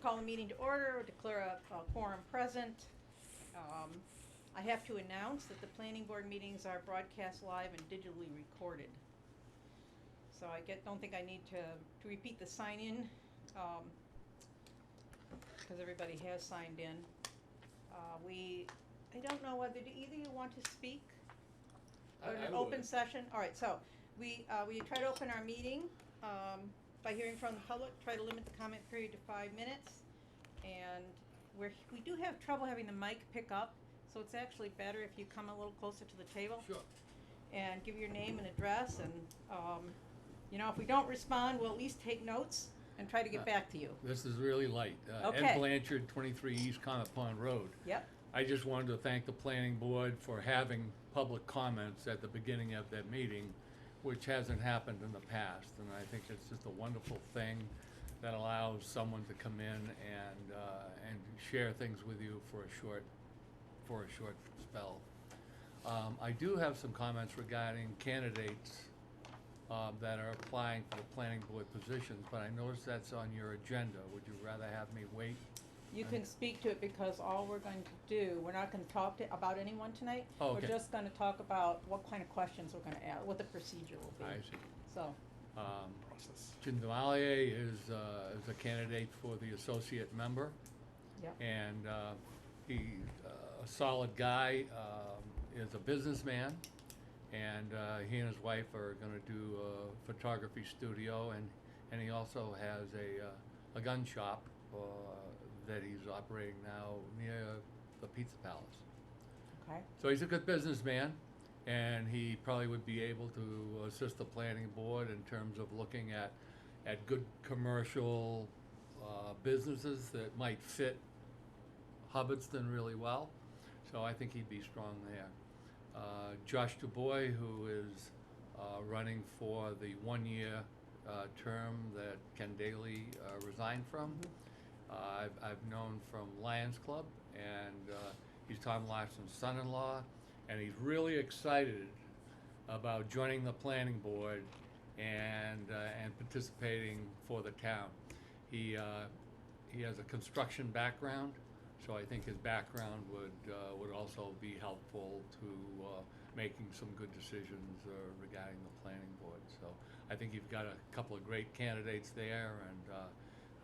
call the meeting to order, declare a quorum present. I have to announce that the planning board meetings are broadcast live and digitally recorded. So don't think I need to repeat the sign in, cause everybody has signed in. I don't know whether either you want to speak? Or I an open would. session, alright, so, we try to open our meeting, by hearing from the public, try to limit the comment period to 5 minutes. And we do have trouble having the mic pick up, so it's actually better if you come a little closer to the table. Sure. And give your name and address, and, if we don't respond, we'll at least take notes and try to get back to you. This is really light. Okay. Ed Blanchard, 23 East Comet Pond Road. Yep, I just wanted to thank the planning board for having public comments at the beginning of that meeting, which hasn't happened in the past. And I think it's just a wonderful thing that allows someone to come in and share things with you for a short spell. I do have some comments regarding candidates that are applying for the planning board positions, but I noticed that's on your agenda. Would you rather have me wait? you can speak to it because all we're going to do, we're not gonna talk about anyone tonight. Oh, okay. We're just gonna talk about what kind of questions we're gonna ask, what the procedure will be. I see. So, Jim Duvalier is a candidate for the associate member. yep, And he's a solid guy, is a businessman, and he and his wife are gonna do a photography studio, and he also has a gun shop that he's operating now near the Pizza Palace. okay, So he's a good businessman, and he probably would be able to assist the planning board in terms of looking at good commercial businesses that might fit Hubbardston really well. So I think he'd be strong there. Josh DuBois, who is running for the 1-year term that Ken Daly resigned from. I've known from Lions Club, and he's Tom Larson's son-in-law, and he's really excited about joining the planning board and participating for the town. He has a construction background, so I think his background would also be helpful to making some good decisions regarding the planning board. So I think you've got a couple of great candidates there, and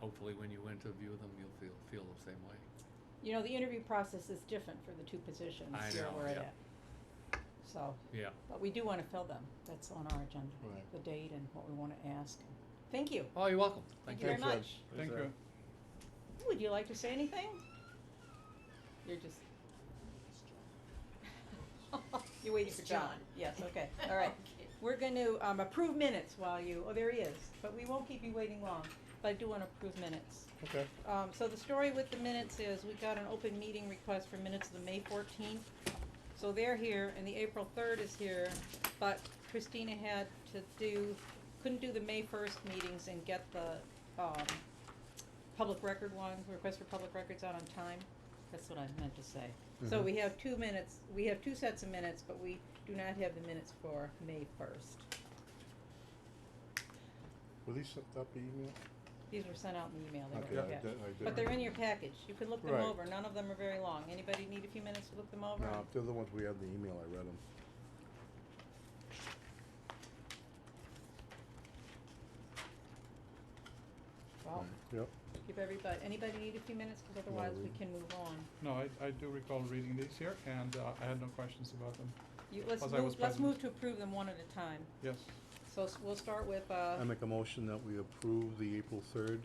hopefully when you interview them, you'll feel the same way. the interview process is different for the two positions I here know, we're yeah. at. So, Yeah. but we do wanna fill them, that's on our agenda, Right. the date and what we wanna ask. Thank you. Oh, you're welcome. Thank Thank you very Thanks, Ed. much. Thank you. Would you like to say anything? You're just. You're waiting for John. John. Yes, okay, all right. Okay. We're going to approve minutes there he is, but we won't keep you waiting long, but I do wanna approve minutes. Okay. So the story with the minutes is we got an open meeting request for minutes of the May 14th. So they're here and the April 3rd is here, but Christina couldn't do the May 1st meetings and get the, public record one, request for public records out on time. That's what I meant to say. So Mhm. we have 2 minutes, we have 2 sets of minutes, but we do not have the minutes for May 1st. Were these sent up email? These were sent out in the email, they Okay, were, I yeah. did- I did. But they're in your package, you can look them Right. over, none of them are very long. Anybody need a few minutes to look them over? No, if they're the ones we had in the email, I read them. Well, Yep. give anybody need a few minutes, cause otherwise we we- can move on. No, I do recall reading these here, and I had no questions about them. Let's Plus I was let's present. move to approve them one at a time. Yes. So we'll start with, I make a motion that we approve the April 3rd.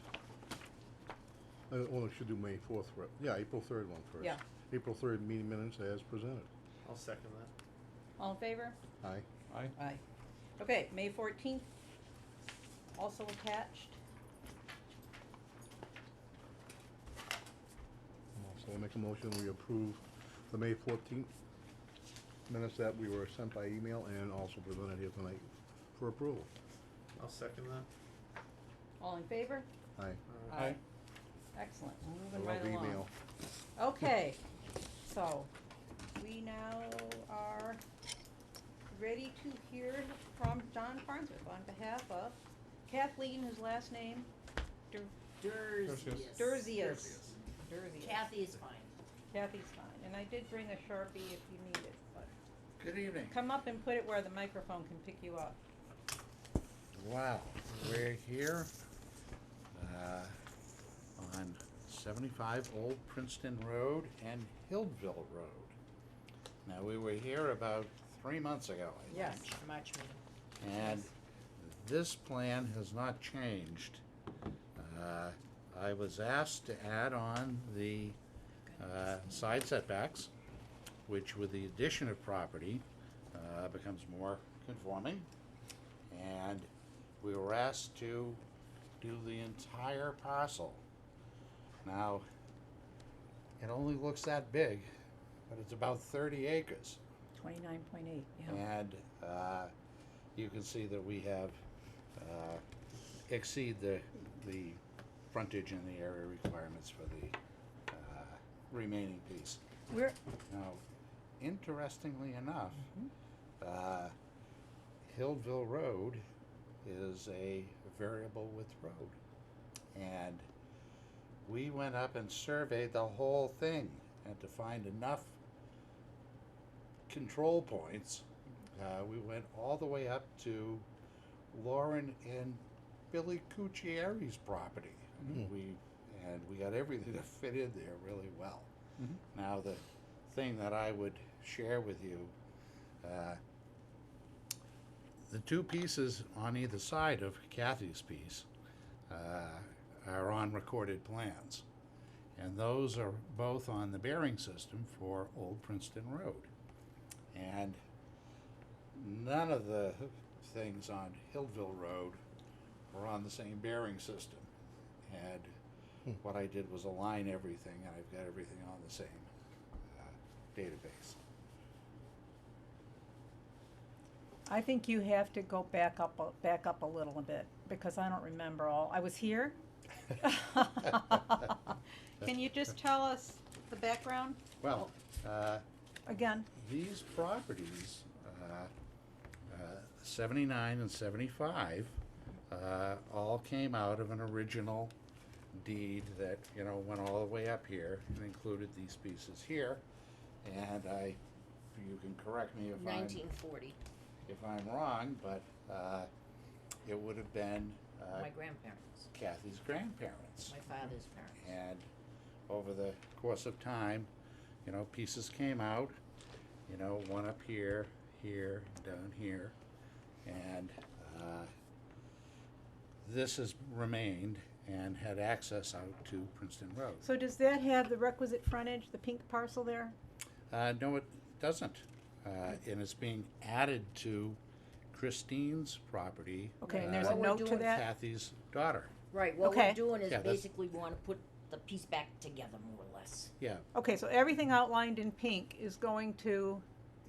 We should do May 4th, yeah, April 3rd one first. Yeah. April 3rd meeting minutes as presented. I'll second that. all in favor? Aye. Aye. Aye. Okay, May 14th, also attached. So I make a motion, we approve the May 14th minutes that we were sent by email and also presented here tonight for approval. I'll second that. All in favor? Aye. Aye. Excellent, we're I moving right love along. email. Okay, so we now are ready to hear from John Farnsworth on behalf of Kathleen, whose last name Derzius. Derzius. Derzius. Kathy is fine. Kathy's fine, and I did bring a Sharpie if you need it, but Good evening. come up and put it where the microphone can pick you up. Wow, we're here on 75 Old Princeton Road and Hillville Road. Now, we were here about 3 months ago, I think. Yes, March meeting. And this plan has not changed. I was asked to add on the side setbacks, which with the addition of property becomes more conforming. And we were asked to do the entire parcel. Now, it only looks that big, but it's about 30 acres. 29.8, yeah. And you can see that we have exceed the frontage and the area requirements for the remaining piece. We're, Now, interestingly enough, Hillville Road is a variable width road. And we went up and surveyed the whole thing, and to find enough control points, we went all the way up to Lauren and Billy Cucchiari's property. We got everything to fit in there really well. Now, the thing that I would share with you, the two pieces on either side of Kathy's piece are on recorded plans. And those are both on the bearing system for Old Princeton Road. And none of the things on Hillville Road were on the same bearing system. And what I did was align everything, and I've got everything on the same database. I think you have to go back up a little bit, because I don't remember all, I was here. Can you just tell us the background Well, again? these properties, 79 and 75, all came out of an original deed that, went all the way up here and included these pieces here. And you can correct me if 1940, I'm wrong, but it would have been my grandparents, Kathy's grandparents. my father's parents. And over the course of time, pieces came out, one up here, here, down here, and this has remained and had access out to Princeton Road. So does that have the requisite frontage, the pink parcel there? No, it doesn't. And it's being added to Christine's property. Okay, and there's a What we're note to doing- that? Kathy's daughter. Right, what Okay. we're doing is Yeah, that's- basically we wanna put the piece back together, more or less. Yeah, Okay, so everything outlined in pink is going to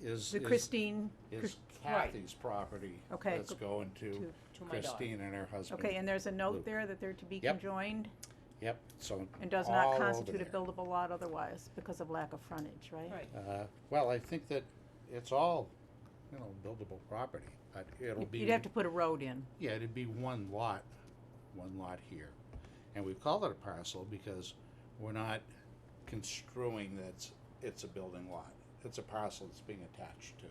is the Christine, is Right. Kathy's property. Okay, That's go- going to To my daughter. Christine and her husband. okay, and there's a note Luke. there that they're to be Yep. conjoined Yep, so. and does all not over constitute a there. buildable lot otherwise because of lack of frontage, right? Right. Well, I think that it's all, buildable property, but it'll be. You'd have to put a road in. Yeah, it'd be one lot here. And we've called it a parcel because we're not construing that it's a building lot. It's a parcel that's being attached to.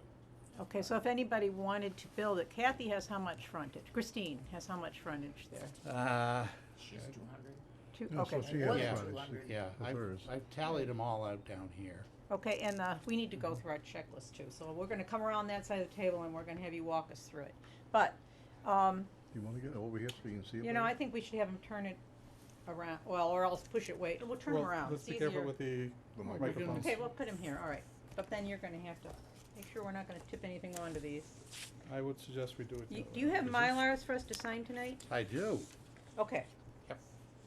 Okay, so if anybody wanted to build it, Kathy has how much frontage? Christine has how much frontage there? She's 200. Yeah, Okay, so she More has than frontage. 200. Yeah, That's hers. I've tallied them all out down here. okay, and we need to go through our checklist too, so we're gonna come around that side of the table and we're gonna have you walk us through it. But, You wanna get over here so you can see it? you know, better? I think we should have him turn it around, well, or else push it way, we'll turn him Well, around, let's it's be easier. careful with the The microphones. Okay, we'll put him here, all right, but then you're gonna have to make sure we're not gonna tip anything onto these. I would suggest we do it. Do you have This is- Mylars for us to sign tonight? I do. Okay. Yep.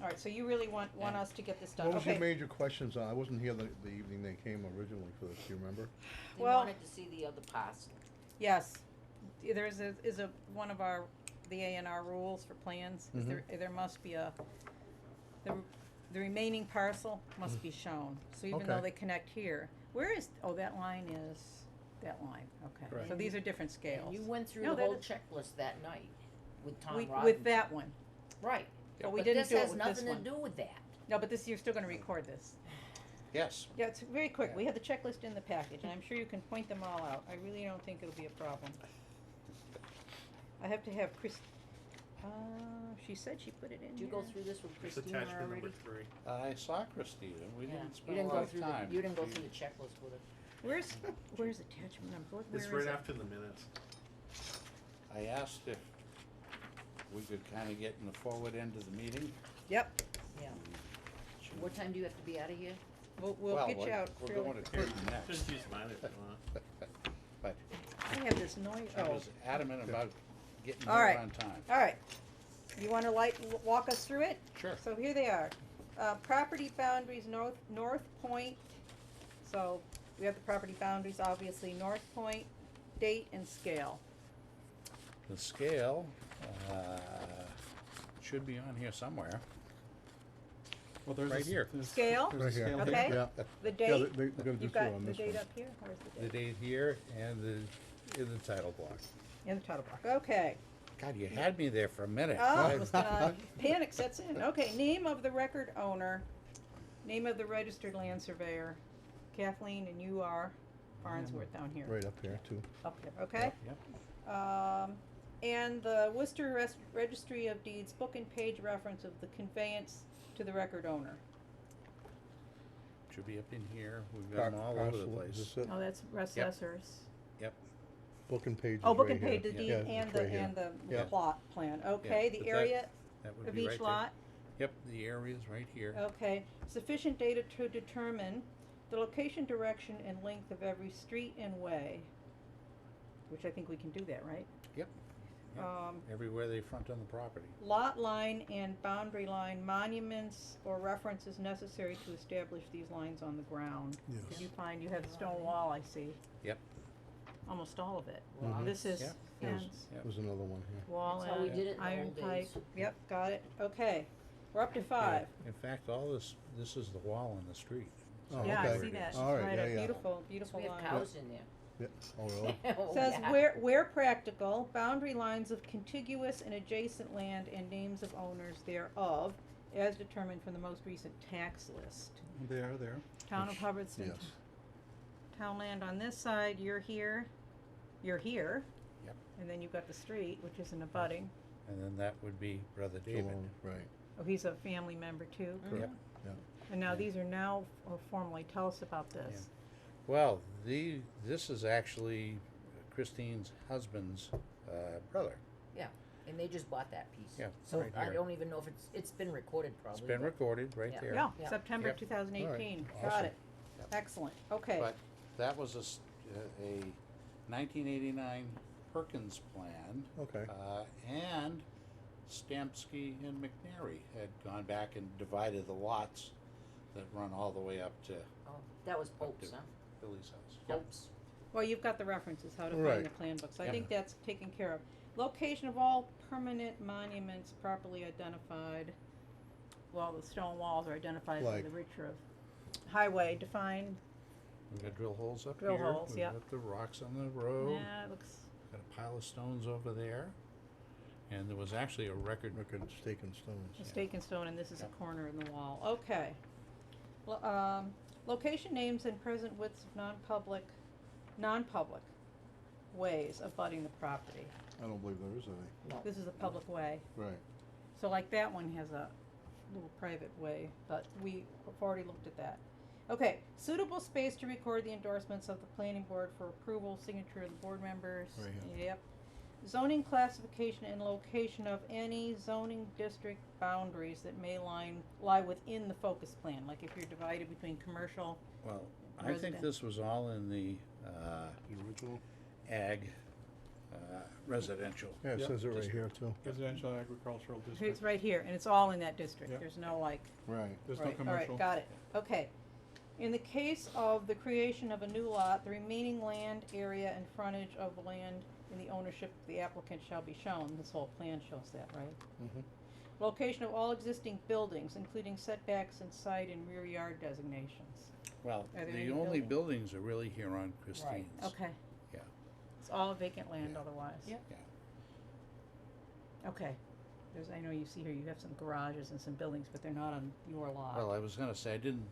All right, so you really want Yeah. us to get this done, What was your okay? major questions on? I wasn't here the evening they came originally for this, do you remember? They Well- wanted to see the other parcel. Yes, there is one of our, the A&R rules for plans, is there must be the remaining parcel must be shown, so even though Okay. they connect here, where is, that line is, that line, okay, so Correct. these are different scales. And you went through No, the that whole is- checklist that night with Tom With Robinson. that one, Right, But we But didn't this do it has with this nothing to one. do with that. No, but you're still gonna record this. Yes. Yeah, it's very quick. Yeah. We have the checklist in the package, and I'm sure you can point them all out. I really don't think it'll be a problem. I have to have Chris, she said she put it in Did you here. go through this with It's Christina attachment already? number 3. I saw Christina. We Yeah. didn't You spend a didn't lot go of through time. you didn't go We- through the checklist with her. Where's attachment number? Where It's is right it? after the minutes. I asked if we could kind of get in the forward end of the meeting. Yep, Yeah. What time do you have to be out of here? we'll Well, get you out We're fairly going to quick. Clinton next. Just use mine if you want. But I have this noise, I oh, was adamant about getting All here right. on time. alright. You wanna walk us through it? Sure. So here they are. Property boundaries, North Point. So we have the property boundaries, obviously, North Point, date and scale. The scale should be on here somewhere. Well, there's Right a s- here. there's- Scale? there's a Right here. scale Okay. Yeah, The yeah, date, they're gonna do you've so got on the this date one. up here, where's the The date? date here and in the title block. In the title block, okay. God, you had me there for a minute. Oh, it was, panic sets in. Okay, name of the record owner, name of the registered land surveyor, Kathleen, and you are Farnsworth down here. Right up there too. Up there, okay? Yep. And the Worcester Registry of Deeds book and page reference of the conveyance to the record owner. Should be up in here. We've got them all over the Parcel, place. is this it? Oh, that's assessors. Yep. Book and page is Oh, book right and page, the here. deed Yeah, and it's the, right here. and the Yeah. plot plan, okay, but the that- area That would of be right each there. lot, Yep, the area's right here. okay. Sufficient data to determine the location, direction, and length of every street and way, which I think we can do that, right? Yep. Yep. Everywhere they front on the property. Lot line and boundary line monuments or references necessary to establish these lines on the ground. Yes. Did you find, you have the stone wall, I see, Yep. almost all of it. Mhm. This is Yeah. fence, Yep. There's another one here. wall That's how we and did it in the iron old pipe, days. yep, got it, okay. We're up to Yeah. 5. In fact, all this is the wall on the street. Oh, Yeah, I okay. see that, All right, right, yeah, a yeah. beautiful, So beautiful we have line. cows in there. Yeah. Oh, really? Oh, Says yeah. where practical, boundary lines of contiguous and adjacent land and names of owners thereof, as determined from the most recent tax list. There, there. Town of Hubbardston. Yes. Town land on this side, you're here, Yep. and then you've got the street, which is an abutting. And then that would be Brother David. Alone, right. Oh, he's a family member too. Yep. Yeah. And now Yeah. these are now, or formally, tell us about this. Well, this is actually Christine's husband's brother. Yeah, and they just bought that piece. Yeah, So right I here. don't even know if it's been recorded probably. It's been but- recorded right Yeah. there. Yeah, Yeah. September Yep. 2018, All right. got Awesome. it. Yep. Excellent, okay. But that was a 1989 Perkins plan. Okay. And Stamsky and McNary had gone back and divided the lots that run all the way up to Oh, that was Up Pope's, to- huh? Billy's house. Yep. Pope's. Well, you've got the references, how to Right. find the plan books. I Yep. think that's taken care of. Location of all permanent monuments properly identified. Well, the stone walls are identified by Like- the Richer of highway defined. We've got drill holes up Drill here. holes, We've yep. got the rocks on the road. Yeah, it looks, Got a pile of stones over there. And there was actually a record. Record stake and stones. a stake and stone, and this is a Yep. corner in the wall. Okay. Location names and present widths of non-public ways abutting the property. I don't believe there is any. No. This is a public way. Right. So like that one has a little private way, but we've already looked at that. Okay, suitable space to record the endorsements of the planning board for approval, signature of the board members. Right here. Yep. Zoning classification and location of any zoning district boundaries that may lie within the focus plan, like if you're divided between commercial. Well, I Resident. think this was all in the The original? ag residential. Yeah, it Yep. says it right here too. Residential agricultural It's district. right here, and it's all in that district. Yep. There's no like. Right. There's no Right, commercial. All right, got it. Okay. In the case of the creation of a new lot, the remaining land area and frontage of the land in the ownership of the applicant shall be shown. This whole plan shows that, right? Mm-hmm. Location of all existing buildings, including setbacks and side and rear yard designations. Well, Are there the any only buildings? buildings are really here on Christine's. Okay. Yeah. It's all vacant land Yeah. otherwise. Yep. Yeah. Okay. There's, I know you see here, you have some garages and some buildings, but they're not on your lot. Well, I was gonna say, I didn't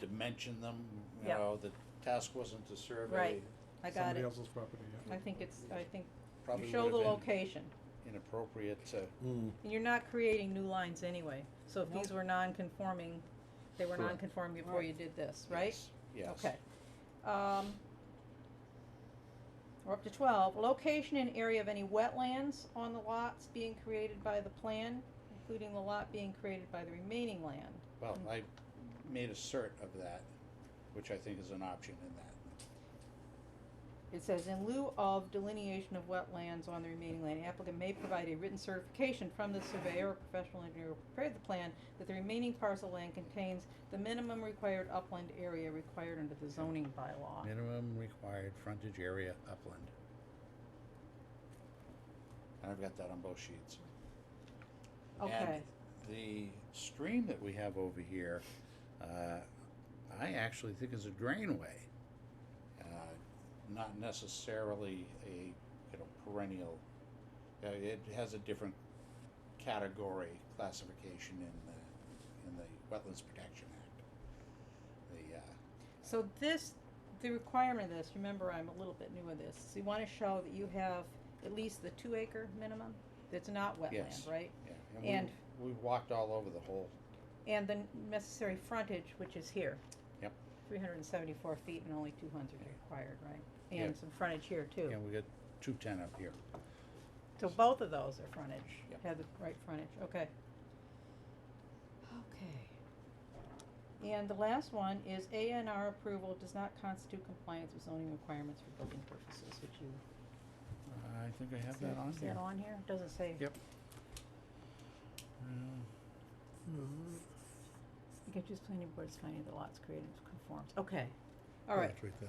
dimension them, you Yep. know, the task wasn't to survey. Right. I got Somebody it. else's property, yeah. I think Probably you show the would've been location, inappropriate to, and you're not creating new lines anyway. So if these Nope. were non-conforming, they were Correct. non-conforming before you did this, right? yes, yes. Okay. We're up to 12. Location and area of any wetlands on the lots being created by the plan, including the lot being created by the remaining land. Well, I made a cert of that, which I think is an option in that. It says, in lieu of delineation of wetlands on the remaining land, applicant may provide a written certification from the surveyor or professional engineer who prepared the plan that the remaining parcel of land contains the minimum required upland area required under the zoning bylaw. Minimum required frontage area upland. And I've got that on both sheets. Okay. And the stream that we have over here, I actually think is a drainway. Not necessarily a, perennial, it has a different category classification in the Wetlands Protection Act. So this, the requirement of this, remember I'm a little bit new at this, so you wanna show that you have at least the 2 acre minimum, that's not wetland, Yes. right? Yeah, And- we've walked all over the whole, And the necessary frontage, which is here. Yep. 374 feet and only 200 required, right? Yeah. And some frontage here too. yeah, we got 210 up here. So both of those are frontage, Yep. have the right frontage, okay. Okay. And the last one is A&R approval does not constitute compliance with zoning requirements for building purposes, which you. I think I have that on Is here. that on here? It doesn't say. Yep. Get used planning board's finding the lots created conforms, okay, all right. That's right there.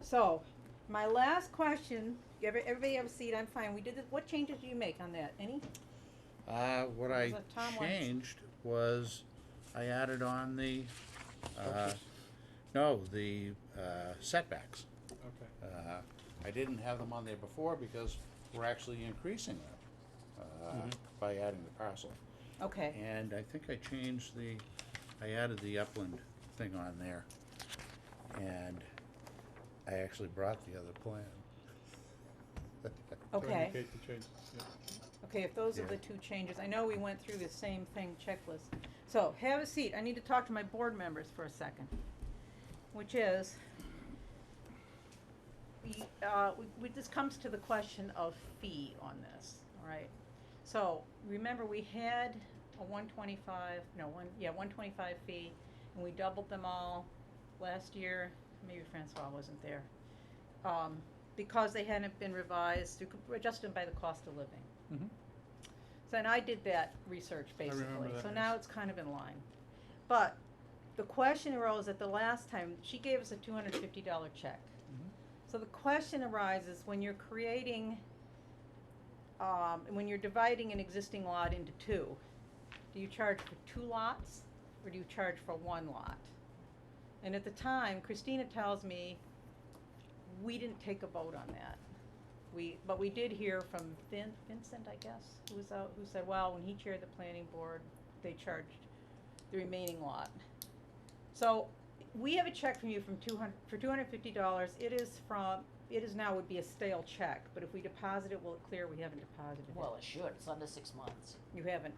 So, my last question, everybody have a seat, I'm fine, we did this, what changes do you make on that, any? What I Was it Tom wants- changed was I added on the, Structures. no, the setbacks. Okay. I didn't have them on there before because we're actually increasing them by adding the parcel. Okay, And I think I changed I added the upland thing on there. And I actually brought the other plan. To okay, indicate the changes, yeah. okay, if those are Yeah. the two changes, I know we went through the same thing checklist. So, have a seat, I need to talk to my board members for a second, which is, this comes to the question of fee on this, all right? So, remember we had a 125 fee, and we doubled them all last year, maybe Francois wasn't there. Because they hadn't been revised, adjusted by the cost of living. Mhm. So, and I did that research remember basically, that, so yes. now it's kind of in line. But, the question arose at the last time, she gave us a $250 check. Mhm. So the question arises, when you're creating, when you're dividing an existing lot into two, do you charge for 2 lots, or do you charge for 1 lot? And at the time, Christina tells me, we didn't take a vote on that. But we did hear from Vincent, I guess, who said, well, when he chaired the planning board, they charged the remaining lot. So, we have a check from you for $250, it is now would be a stale check, but if we deposit it, will it clear we haven't deposited it? Well, it should, it's under 6 months. You haven't,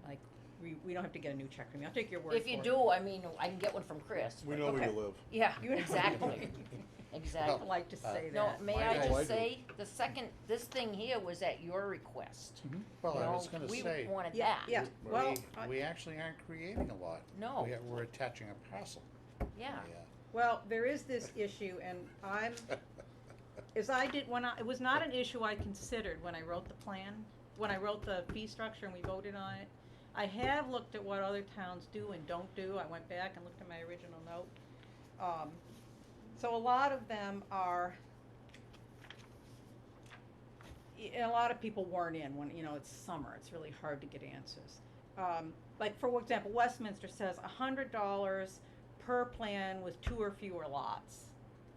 like, we don't have to get a new check from you, I'll take your word for it. If you do, I mean, I can get one from Chris. We but- know where Okay. you live. Yeah, You- exactly, I exactly. like to say No, that. may Why I not? Oh, I just do. say, this thing here was at your request. Well, You I know, was gonna say, We wanted Yeah, that. yeah, well, we actually aren't creating a lot. No. We're attaching a parcel. Yeah. well, there is this issue, and it was not an issue I considered when I wrote the plan, when I wrote the fee structure and we voted on it. I have looked at what other towns do and don't do, I went back and looked at my original note. So a lot of them are, and a lot of people weren't in when, it's summer, it's really hard to get answers. Like, for example, Westminster says $100 per plan with 2 or fewer lots,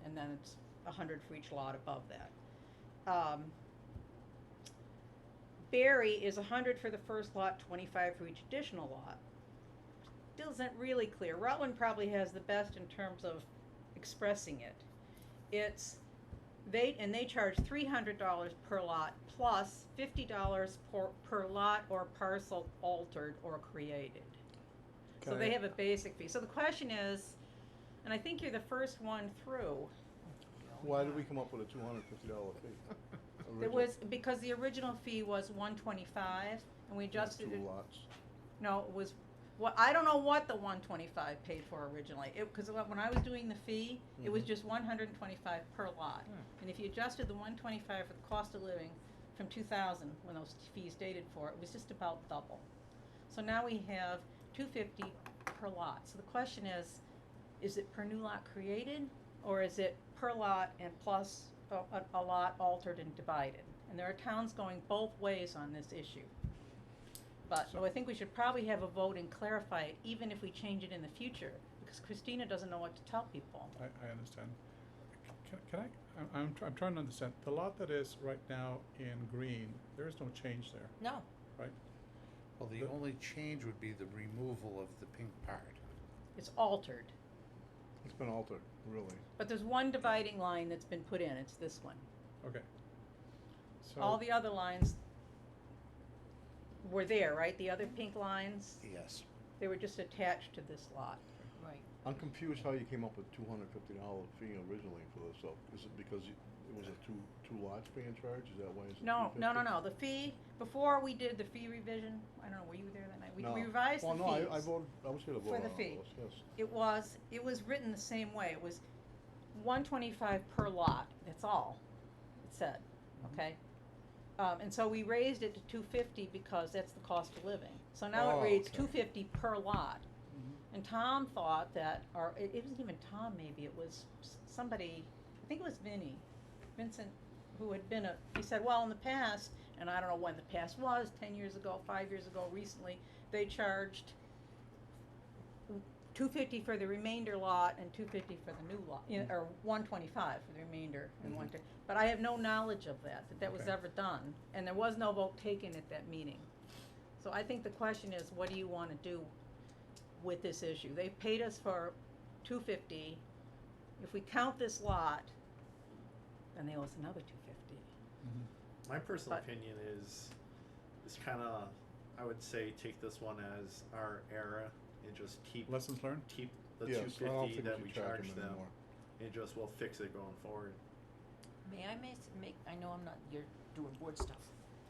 and then it's $100 for each lot above that. Barry is 100 for the first lot, 25 for each additional lot. Still isn't really clear. Rutland probably has the best in terms of expressing it. They charge $300 per lot plus $50 per lot or parcel altered or created. So they have a basic fee. So the question is, and I think you're the first one through. Why did we come up with a $250 fee? It was because the original fee was $125, and we Just adjusted it. two lots. No, it was, I don't know what the $125 paid for originally. Because when I was doing the fee, it was Mhm. just $125 per lot. And if you adjusted the $125 for the cost of living from 2000, when those fees dated for, it was just about double. So now we have $250 per lot. So the question is it per new lot created, or is it per lot and plus a lot altered and divided? And there are towns going both ways on this issue. But So- I think we should probably have a vote and clarify it, even if we change it in the future, because Christina doesn't know what to tell people. I understand. Can I'm trying to understand, the lot that is right now in green, there is no change there, No, right? Well, the only change would be the removal of the pink part. It's altered. It's been altered, really. But there's one dividing line that's been put in, it's this one. Okay. So. All the other lines were there, right? The other pink lines, Yes. they were just attached to this lot. right. I'm confused how you came up with $250 fee originally for this, though. Is it because it was a two lots being charged? Is that why it's No, $250? no. The fee, before we did the fee revision, I don't know, were you there that night? We No. revised the fees. Well, no, I voted, I was here to vote For on the all fee. this, yes. It was written the same way. It was $125 per lot, that's all it said, okay? And so we raised it to $250 because that's the cost of living. So now Oh, it reads okay. $250 per lot. And Tom thought that, or it wasn't even Tom maybe, it was somebody, I think it was Vincent, who had been he said, well, in the past, and I don't know when the past was, 10 years ago, 5 years ago, recently, they charged $250 for the remainder lot and $250 for the new lot, or $125 for the remainder and Mhm. but I have no knowledge of that was Okay. ever done, and there was no vote taken at that meeting. So I think the question is, what do you wanna do with this issue? They've paid us for $250, if we count this lot, then they owe us another $250. My personal But- opinion is kinda, I would say take this one as our era and just keep Lessons learned? the Yes, I don't 250 think that we we should charge charge them them, anymore. and just we'll fix it going forward. May I make, I know you're doing board stuff.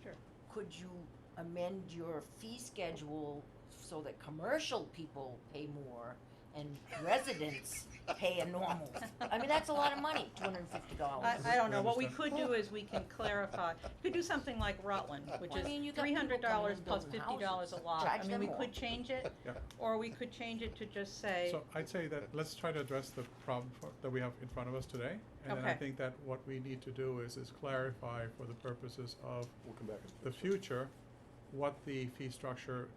Sure. Could you amend your fee schedule so that commercial people pay more and residents pay a normal? I mean, that's a lot of money, $250. I don't know, what we understand. could do is we can clarify, you could do something like Rutland, which Well, I is mean, you got people coming $300 in plus building $50 a houses. lot. Charge I mean, them we more. could change it, Yeah. or we could change it to just say, So I'd say that let's try to address the problem that we have in front of us today. And then I Okay. think that what we need to do is clarify for the purposes of We'll come back and the fix it. future, what the fee structure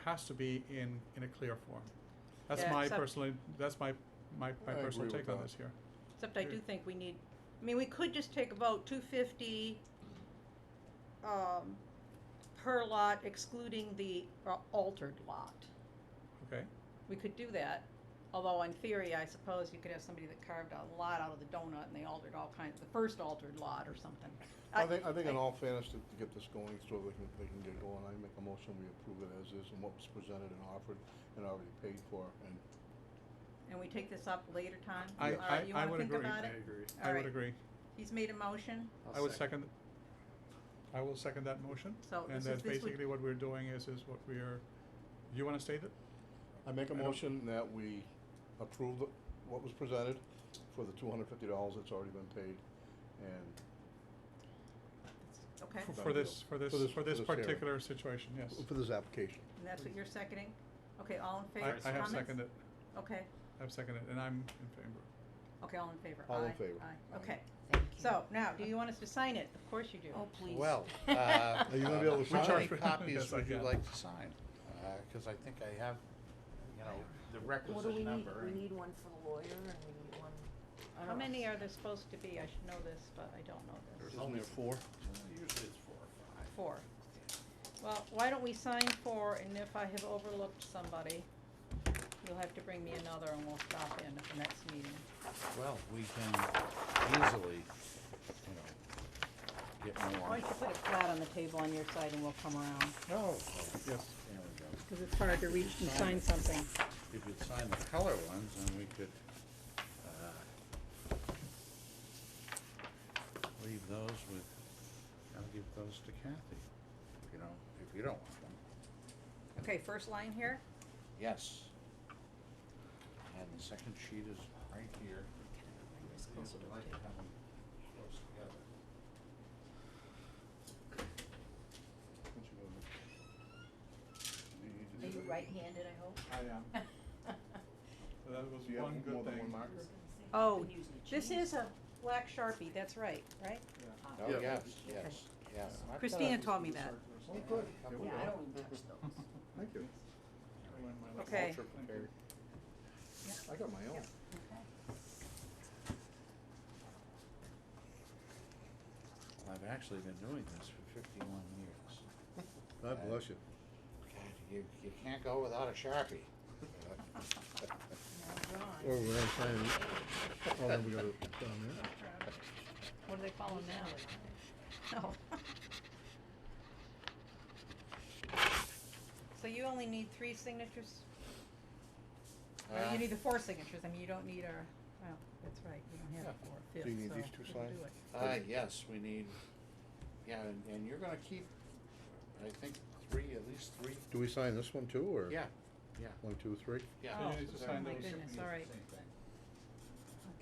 has to be in a clear form. That's Yeah, my except- personal, that's my personal agree with take on that. this here. except I do think we need, I mean, we could just take a vote, $250, per lot excluding the altered lot. Okay? We could do that, although in theory, I suppose you could have somebody that carved a lot out of the donut and they altered all kinds, the first altered lot or something. I think in all fairness, to get this going, so they can get going, I make a motion, we approve it as is, and what was presented and offered and already paid for, and And we take this up later time? I- All right, you I wanna would think agree. about I it? agree. I would Alright. agree. He's made a motion, I will second that motion. So And this that is- this would- basically what we're doing is what we are, you wanna state it? I make a I don't- motion that we approve what was presented for the $250 that's already been paid, and okay? For Done this, deal. for this, For this- for for this this hearing. particular situation, yes. for this application. And that's what you're seconding? Okay, all in I favor, have comments? seconded, Okay, I've seconded, and I'm in favor. okay, all in favor? All in Aye, favor. aye. Aye. Okay, Thank you. so now, do you want us to sign it? Of course you do. Oh, please. Well, Are you gonna be able to how sign many it? copies Yes, I would you can. like to sign? Cause I think I have, the What do requisite we need? number. We and- need one for the lawyer and we need one, I How don't know. many are there supposed to be? I should know this, but I don't know this. There's Isn't only there four? Usually it's 4 or 5. 4. Well, why don't we sign for, and if I have overlooked somebody, you'll have to bring me another and we'll stop in at the next meeting. Well, we can easily, you know, get more. Why don't you put it flat on the table on your side and we'll come around, Oh, Yes. there we go. cause it's hard to reach and sign something. If you'd sign the color ones, then we could, leave those with, I'll give those to Kathy, if you don't want them. Okay, first line here, Yes. And the second sheet is right here. this closer to the Like table. to have them close together. Are you right-handed, I hope? I am. So that was Do you have one more good than thing. one marker? Oh, Been using the this cheese. is a black Sharpie, that's right, right? Yeah. Oh, Yeah. yes, yes, yes. I've got Christina a- taught me that. Oh, good. Yeah, I don't even touch those. Thank you. I learned my lesson. Okay. Ultra Thank prepared. you. I got my own. I've actually been doing this for 51 years. God bless you. God, you can't go without a Sharpie. Oh, we're gonna sign, oh, then we gotta, down there. What do they call them now? Oh. So you only need 3 signatures? Or you need the 4 signatures, I mean, you don't need our, well, that's right, you don't have a 4 fifth, Do you need so these two we can signed? do it. Yes, we need, yeah, and you're gonna keep, I think, at least three. Do we sign this one too, or? Yeah, yeah, 1, 2, 3? yeah. Oh, you need to So sign my those. goodness, all right. Same thing.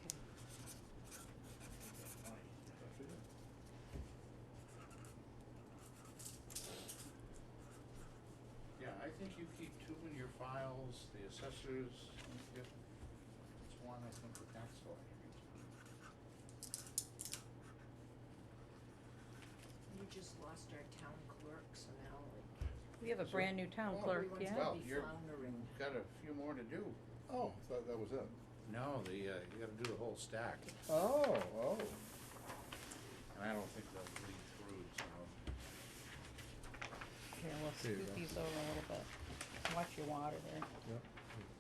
Okay. Yeah, I think you keep 2 in your files, the assessors, it's 1, I think, for tax collectors. We just lost our town clerk, so now We have a So- brand new town Well, clerk, everyone's yeah? Well, gonna be you're- floundering. You've got a few more to do. Oh, that was it. No, you gotta do the whole stack, Oh, oh. and I don't think they'll read through, so. Here, we'll There you scoot go. these over a little bit. Watch your water there. Yep.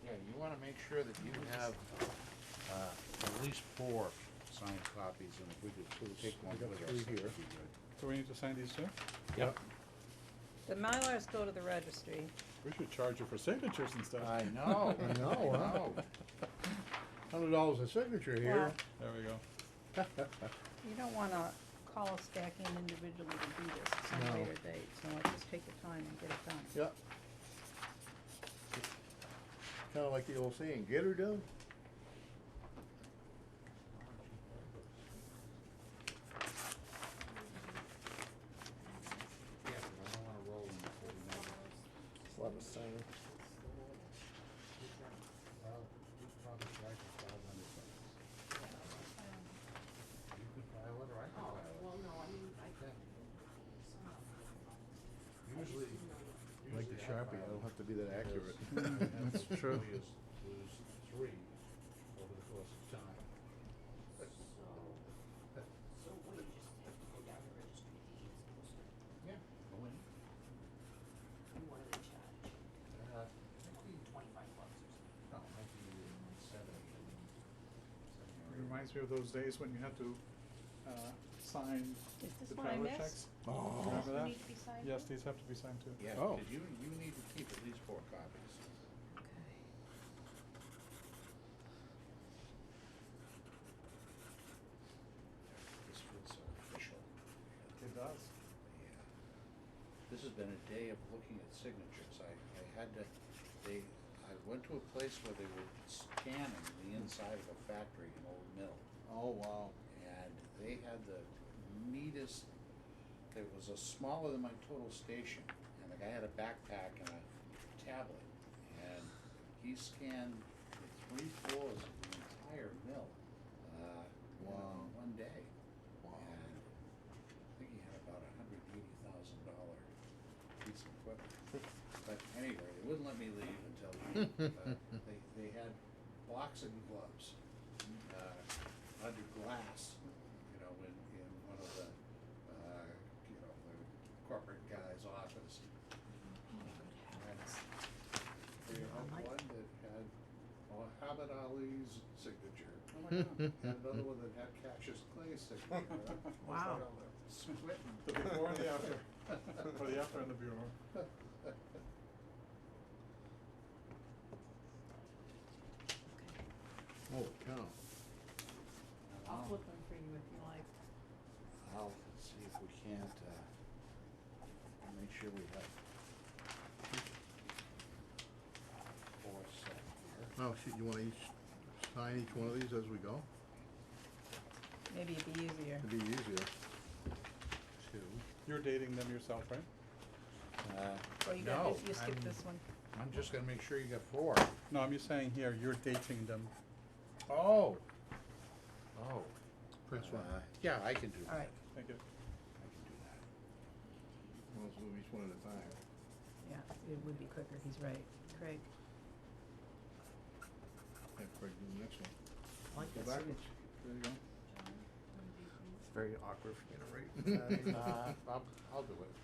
Yeah, you wanna make sure that you have, at least 4 signed copies, and if we could take one I got with us, 3 that would here. be good. So we need to sign these too? Yep. The Mylars go to the registry. We should charge you for signatures and stuff. I know, I know, huh? $100 a signature here. Well, There we go. you don't wanna call us back in individually to do this at some No. later date, so just take your time and get it done. Yep. Kinda like the old saying, get her done. Yeah, 'cause I don't wanna roll them before we know it. Lot of signing. Well, we probably charge you $500. You could file it, or I could file it. Well, no, I mean, Usually. Like the usually I Sharpie, file I don't it have to be that accurate. because That's that's true. lose 3 over the course of time. So what, you just have to go down to registry deeds and we'll start, Yeah, go in. and what do they charge? I think $25 or something. no, it might be 70. It reminds me of those days when you had to, sign Is this the one I traveler missed? checks. Oh. Remember Those that? need to be signed Yes, too? these have to be signed too. Yes, Oh. because you need to keep at least 4 copies. Okay. This feels so official. It does. Yeah. This has been a day of looking at signatures. I had to, I went to a place where they were scanning the inside of a factory, an old mill. Oh, wow. And they had the neatest, it was a smaller than my total station. And the guy had a backpack and a tablet. And he scanned the 3 floors of the entire mill, Wow. in one day. Wow. And I think he had about $180,000 piece of equipment. But anyway, they wouldn't let me leave until they had boxing gloves under glass, you know, in one of the, the corporate guy's office. Muhammad Ali's signature. Oh my God. And another one that had Cassius Clay's signature. Wow. Splitting. The before and the after, or the after and the before. Holy cow. I'll flip them for you if you like. I'll see if we can't, make sure we have four set here. Oh, shoot, you wanna each sign each one of these as we go? Maybe it'd be easier. It'd be easier. Two. You're dating them yourself, right? Oh, you No, got, you skipped I'm- this one. I'm just gonna make sure you got four. No, I'm just saying here, you're dating them. Oh. Oh. Press one. Yeah, I can do that. All right. Thank you. I can do that. Well, let's move each one at a time. Yeah, it would be quicker, he's right. Craig, Have Craig do the next one. I like Go that backwards. signature. There you go. It's very awkward for me to write. I'll do it. I'll do it later.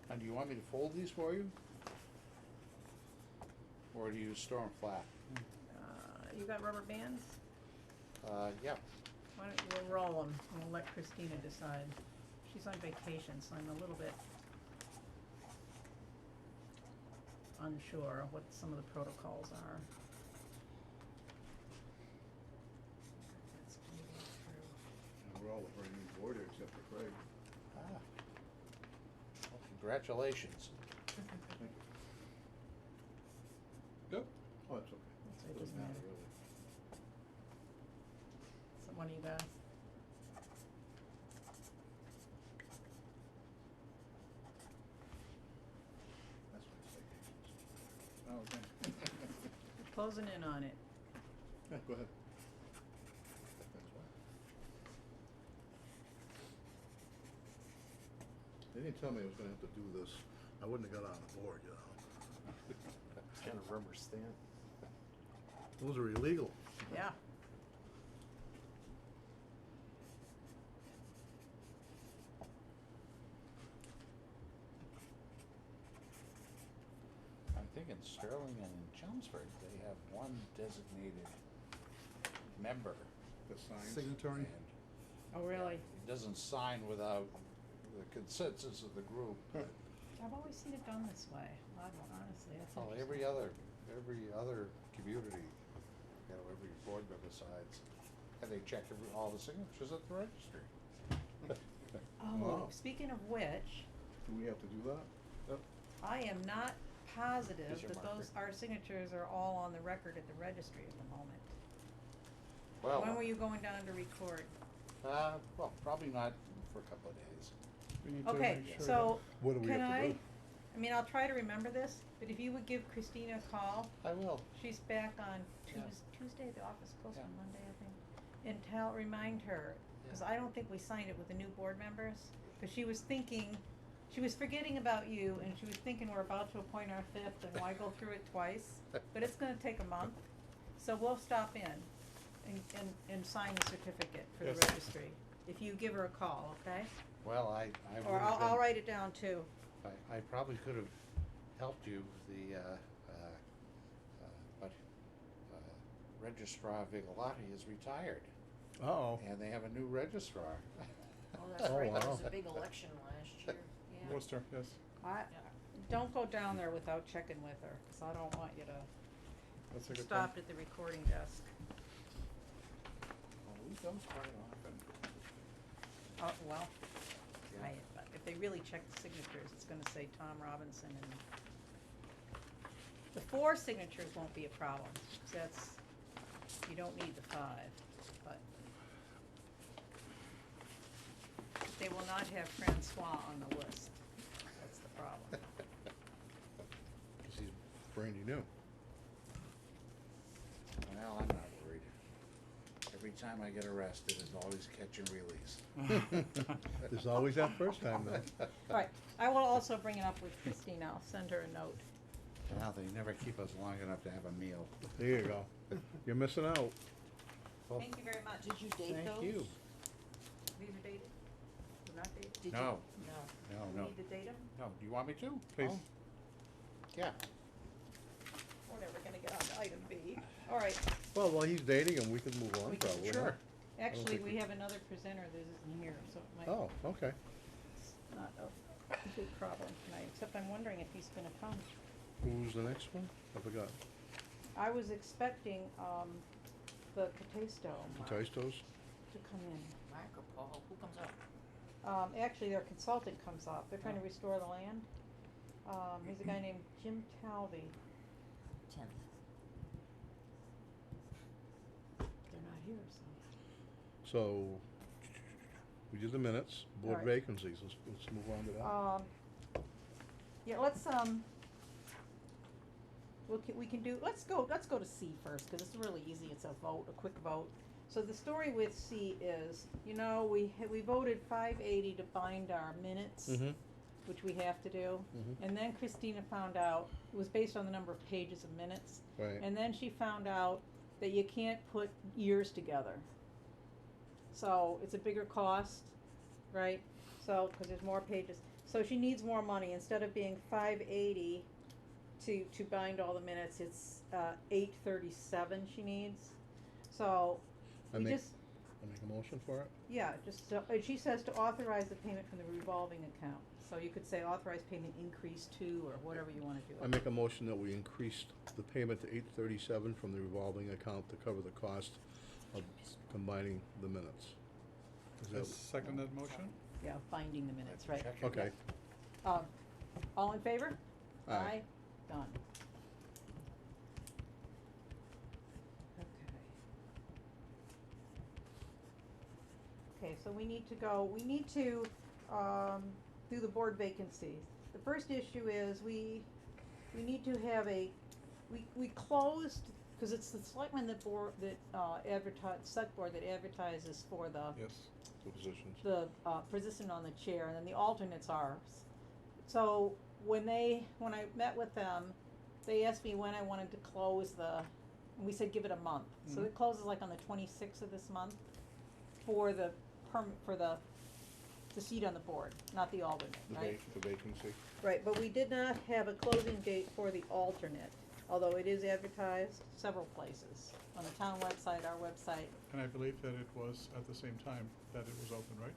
And do you want me to fold these for you? Or do you store them flat? You got rubber bands? Yeah. Why don't you roll them, and we'll let Christina decide. She's on vacation, so I'm a little bit unsure of what some of the protocols are. That's gonna go through. And we're all a brand new board here except for Craig. Ah. Well, congratulations. Good. Oh, that's okay. So it doesn't matter. really. So one of you guys. That's my citations. Oh, okay. Closing in on it. Yeah, go ahead. Thanks, Wes. They didn't tell me I was gonna have to do this. I wouldn't have got on the board, you know. Kind of rubber stamp. Those are illegal. Yeah. I think in Sterling and in Chelmsford, they have one designated member. The signs. Signatory. And Oh, really? he doesn't sign without the consensus of the group. but, I've always seen it done this way. Honestly, that's Oh, interesting. every other community, you know, every board member signs, and they check all the signatures at the registry. Oh, Wow. speaking of which, Do we have to do that? I am not positive Here's your that those, marker. our signatures are all on the record at the registry at the moment. Well, When were you going down to record? well, probably not for a couple of days. We need to Okay, make sure so, What do we can have to do? I mean, I'll try to remember this, but if you would give Christina a call, I will. she's back on Yeah. Tuesday, the office closed Yeah. on Monday, I think. And remind her, cause Yeah. I don't think we signed it with the new board members, cause she was forgetting about you, and she was thinking we're about to appoint our fifth, and why go through it twice? But it's gonna take a month, so we'll stop in and sign the certificate for the Yes. registry, if you give her a call, okay? Well, I would Or have I'll been- write it down too. I probably could have helped you, but Registrar Vigalotti is retired, Uh-oh. and they have a new registrar. Oh, that's Oh, right, there was wow. a big election last year, yeah. Worcester, yes. Don't go down there without checking with her, cause I don't want you to That's a good stop point. at the recording desk. Well, we don't quite often. Oh, well, Yeah. but if they really check the signatures, it's gonna say Tom Robinson and the 4 signatures won't be a problem, 'cause that's, you don't need the 5, but they will not have Francois on the list, that's the problem. Cause he's brandy new. Well, I'm not worried. Every time I get arrested, it's always catch and release. There's always that first time though. Alright, I will also bring it up with Christina, I'll send her a note. Now, they never keep us long enough to have a meal. There you go. You're missing out. Well, Thank you very much. Did you date those? Thank you. These are dated? They're not dated? Did you- No, No. No. No, We no, need to date them? no, do you want me to? Please. Oh. Yeah. We're never gonna get on to item B. All right, Well, while he's dating him, we can move on We can- probably. huh? Sure. actually, think we we- have another presenter that isn't here, so it might Oh, okay. not a big problem tonight, except I'm wondering if he's gonna come. Who's the next one? I forgot. I was expecting, the Catasto Taistos? to come in. Mark or Paul, who comes up? Actually, their consultant comes up. They're trying to restore the land. He's a guy named Jim Talby. 10th. They're not here, so. So, we did the minutes, board Alright. vacancies, let's move on to that. Yeah, we can do, let's go to C first, cause it's really easy, it's a vote, a quick vote. So the story with C is, we voted 580 to bind our minutes, which we have to do. Mhm. And then Christina found out, it was based on the number of pages of minutes. Right. And then she found out that you can't put years together. So it's a bigger cost, right? So, cause there's more pages. So she needs more money. Instead of being 580 to bind all the minutes, it's, 837 she needs. So, I we make- just, I make a motion for it? yeah, just, and she says to authorize the payment from the revolving account. So you could say authorize payment increase to, or whatever you wanna do. I make a motion that we increased the payment to 837 from the revolving account to cover the cost of combining the minutes. Is I that, second that motion. Yeah, binding the minutes, right. Check it. okay, All in favor? Aye. Done. Okay. Okay, so we need to, do the board vacancies. The first issue is we need to have we closed, cause it's the selectmen that select board that advertises for the Yes. the positions. the position on the chair, and then the alternates are. So when I met with them, they asked me when I wanted to close and we said give it a month. So Mhm. it closes like on the 26th of this month for the seat on the board, not the alternate, right? The vacancy. Right, but we did not have a closing date for the alternate, although it is advertised several places, on the town website, our website. And I believe that it was at the same time that it was open, right?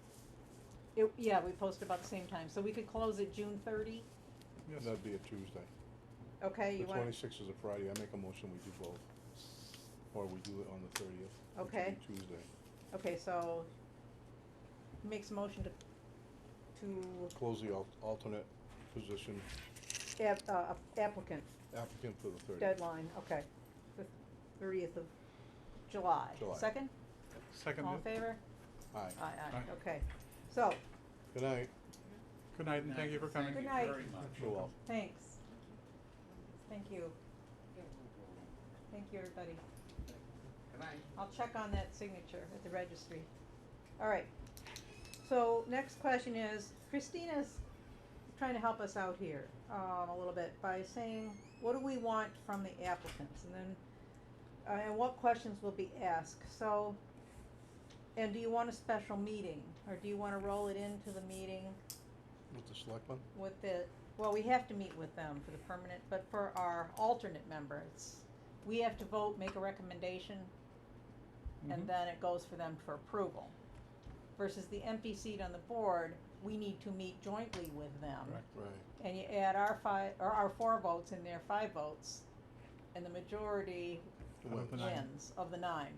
Yeah, we posted about the same time, so we could close it June 30, Yes. That'd be a Tuesday. okay, The you want? 26th is a Friday, I make a motion we do both. Or we do it on the 30th. which would Okay. be Tuesday. Okay, so, makes a motion to Close the alternate position applicant applicant for the 30th. deadline, okay, the 30th of July. July. Second, Second. all in favor? Aye. Aye, Aye. okay, so, Good night. Good night and thank you for coming. Good night. Very much. You're welcome. thanks. Thank you. Thank you, everybody. Good night. I'll check on that signature at the registry. All right, so next question is, Christina's trying to help us out here, a little bit by saying, what do we want from the applicants? And then, and what questions will be asked, so, and do you want a special meeting? Or do you wanna roll it into the meeting With the selectmen? with well, we have to meet with them for the permanent, but for our alternate members, we have to vote, make a recommendation, and Mhm. then it goes for them for approval. Versus the empty seat on the board, we need to meet jointly with them. Correct. Right. And you add our 4 votes and their 5 votes, and the majority Out of the 9. wins of the 9.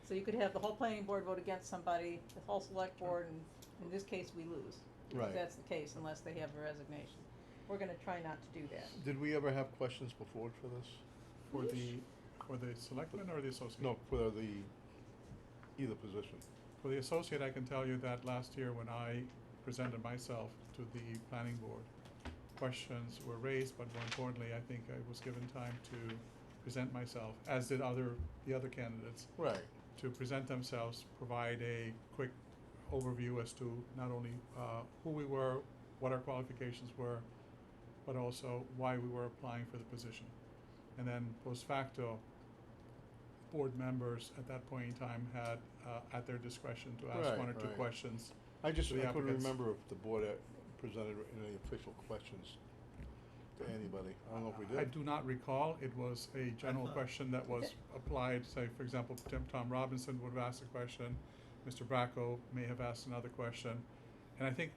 So you could have the whole planning board vote against somebody, the whole select board, and in this case, we lose. Right. If that's the case, unless they have a resignation. We're gonna try not to do that. Did we ever have questions before for this? For the selectman or the associate? No, for either position. For the associate, I can tell you that last year when I presented myself to the planning board, questions were raised, but more importantly, I think I was given time to present myself, as did the other candidates, Right. to present themselves, provide a quick overview as to not only who we were, what our qualifications were, but also why we were applying for the position. And then post facto, board members at that point in time had at their discretion to ask Right, 1 or 2 right. questions. I To the couldn't applicants. remember if the board presented any official questions to anybody. I don't know if we did. I do not recall. It was a general question that was applied, say, for example, Tom Robinson would have asked a question, Mr. Bracco may have asked another question. And I think,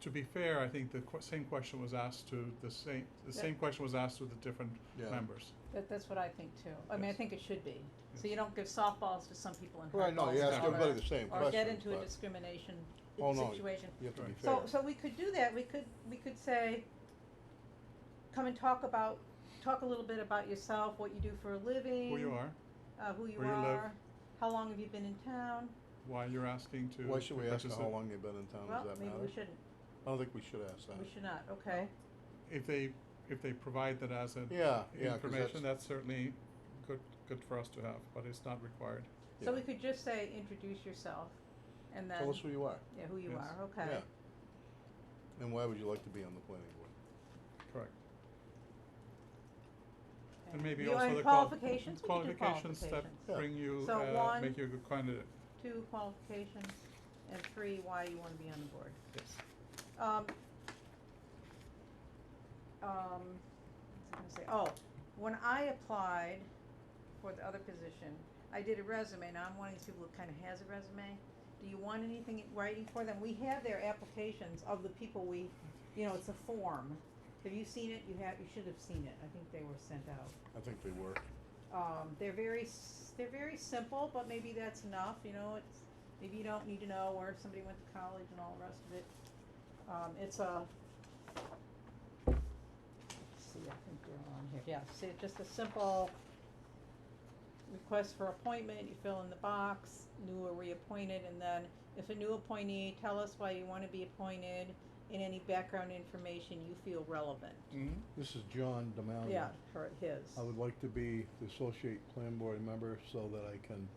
to be fair, I think the same question was asked to the same question was asked to the different Yeah. members. That's what I think too. I mean, I Yes. think it should be. So Yes. you don't give softballs to some people and Right, no, hardballs you to ask everybody others, the same or get questions, into a but- discrimination Oh, no, situation. you have to be fair. So we could do that, we could say, come and talk a little bit about yourself, what you do for a living. Who you are, Who you where you live. are, how long have you been in town? why you're asking to. Why should we ask her how participate. long you've been in town? Well, Does that maybe matter? we shouldn't, I don't think we should ask that. we should not, okay. If they provide that as an Yeah, yeah, 'cause information, that's certainly good for us to have, but it's not required. So Yeah. we could just say, introduce yourself, and then, Tell us who you are. yeah, who you Yes. are, okay. Yeah. And why would you like to be on the planning board? Correct. And maybe You- also and the qualifications, we could do qualifications that qualifications. Yeah. bring you, So one- make you a good candidate. 2 qualifications, and 3, why you wanna be on the board. Yes. What was I gonna say? Oh, when I applied for the other position, I did a resume. Now, I'm one of these people who kinda has a resume. Do you want anything in writing for them? We have their applications of the people we, it's a form. Have you seen it? You should have seen it. I think they were sent out. I think they were. They're very simple, but maybe that's enough, maybe you don't need to know where somebody went to college and all the rest of it. It's a, let's see, I think they're on here, yeah, see, just a simple request for appointment, you fill in the box, new or reappointed, and then if a new appointee, tell us why you wanna be appointed, and any background information you feel relevant. This is John DeMalia. Yeah, for his. I would like to be the associate plan board member so that I can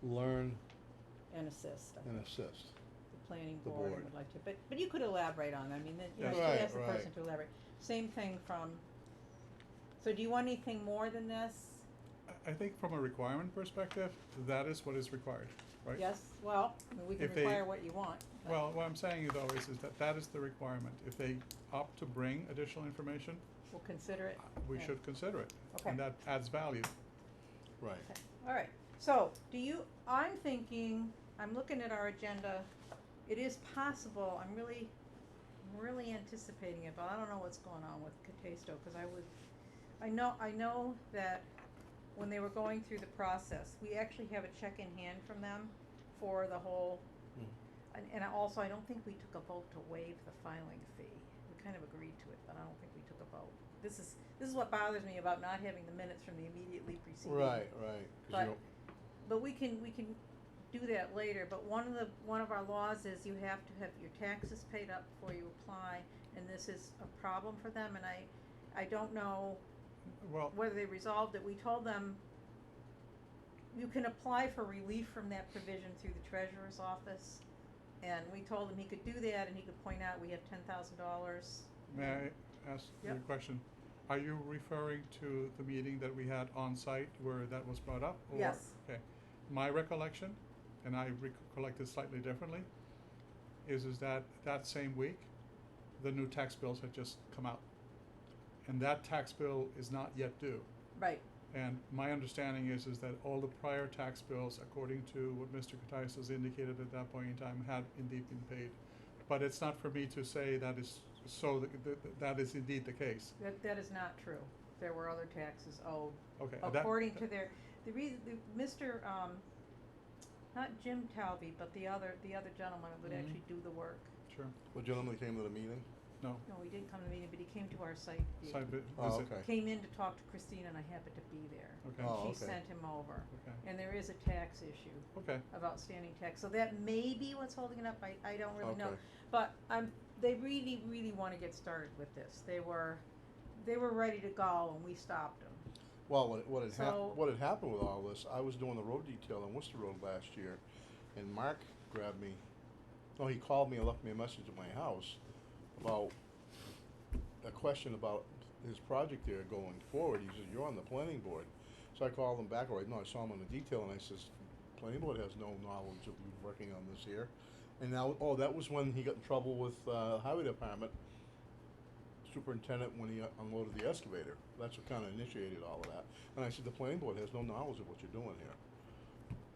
learn And assist, I and think. assist. The planning the board board. would like to, but you could elaborate on that, I mean, you Yes. should Right, ask the right. person to elaborate. Same thing from, so do you want anything more than this? I think from a requirement perspective, that is what is required, right? Yes, well, I mean, we can If they- require what you want. but- Well, what I'm saying though is that is the requirement. If they opt to bring additional information, We'll consider it. we Yeah. should consider it. Okay. And that adds value. Right. Okay, all right, so, I'm looking at our agenda, it is possible, I'm really anticipating it, but I don't know what's going on with Catasto, cause I know that when they were going through the process, we actually have a check in hand from them for the whole, and also, I don't think we took a vote to waive the filing fee, we kind of agreed to it, but I don't think we took a vote. This is what bothers me about not having the minutes from the immediately preceding. Right, right. 'Cause But- you don't- But we can do that later, but one of our laws is you have to have your taxes paid up before you apply, and this is a problem for them, and I don't know Well, whether they resolved it. We told them you can apply for relief from that provision through the treasurer's office, and we told him he could do that, and he could point out we have $10,000. may I ask you a Yep. question? Are you referring to the meeting that we had on site where that was brought up? Or- Yes. Okay. My recollection, and I recollect it slightly differently, is that same week, the new tax bills had just come out. And that tax bill is not yet due. Right, And my understanding is that all the prior tax bills, according to what Mr. Katias has indicated at that point in time, had indeed been paid. But it's not for me to say that is so, that is indeed the case. that is not true. There were other taxes owed. Okay. According to Mr., not Jim Talby, but the other gentleman who would Mhm. actually do the work. Sure. The gentleman came to the meeting? No. No, he didn't come to the meeting, but he came to our site view. Site visit. Oh, okay. Came in to talk to Christina and I happened to be there. Okay. And Oh, she okay. sent him over. Okay. And there is a tax issue Okay. of outstanding tax, so that may be what's holding it up, I don't really know. Okay. But they really, really wanna get started with this. They were ready to go and we stopped them. Well, what So- had happened with all this, I was doing the road detail on Worcester Road last year, and Mark grabbed me, he called me and left me a message at my house about a question about his project there going forward. He says, "You're on the planning board." So I called him back, I saw him on the detail, and I says, "Planning board has no knowledge of you working on this here." And now, oh, that was when he got in trouble with, highway department superintendent when he unloaded the excavator. That's what kinda initiated all of that. And I said, the planning board has no knowledge of what you're doing here.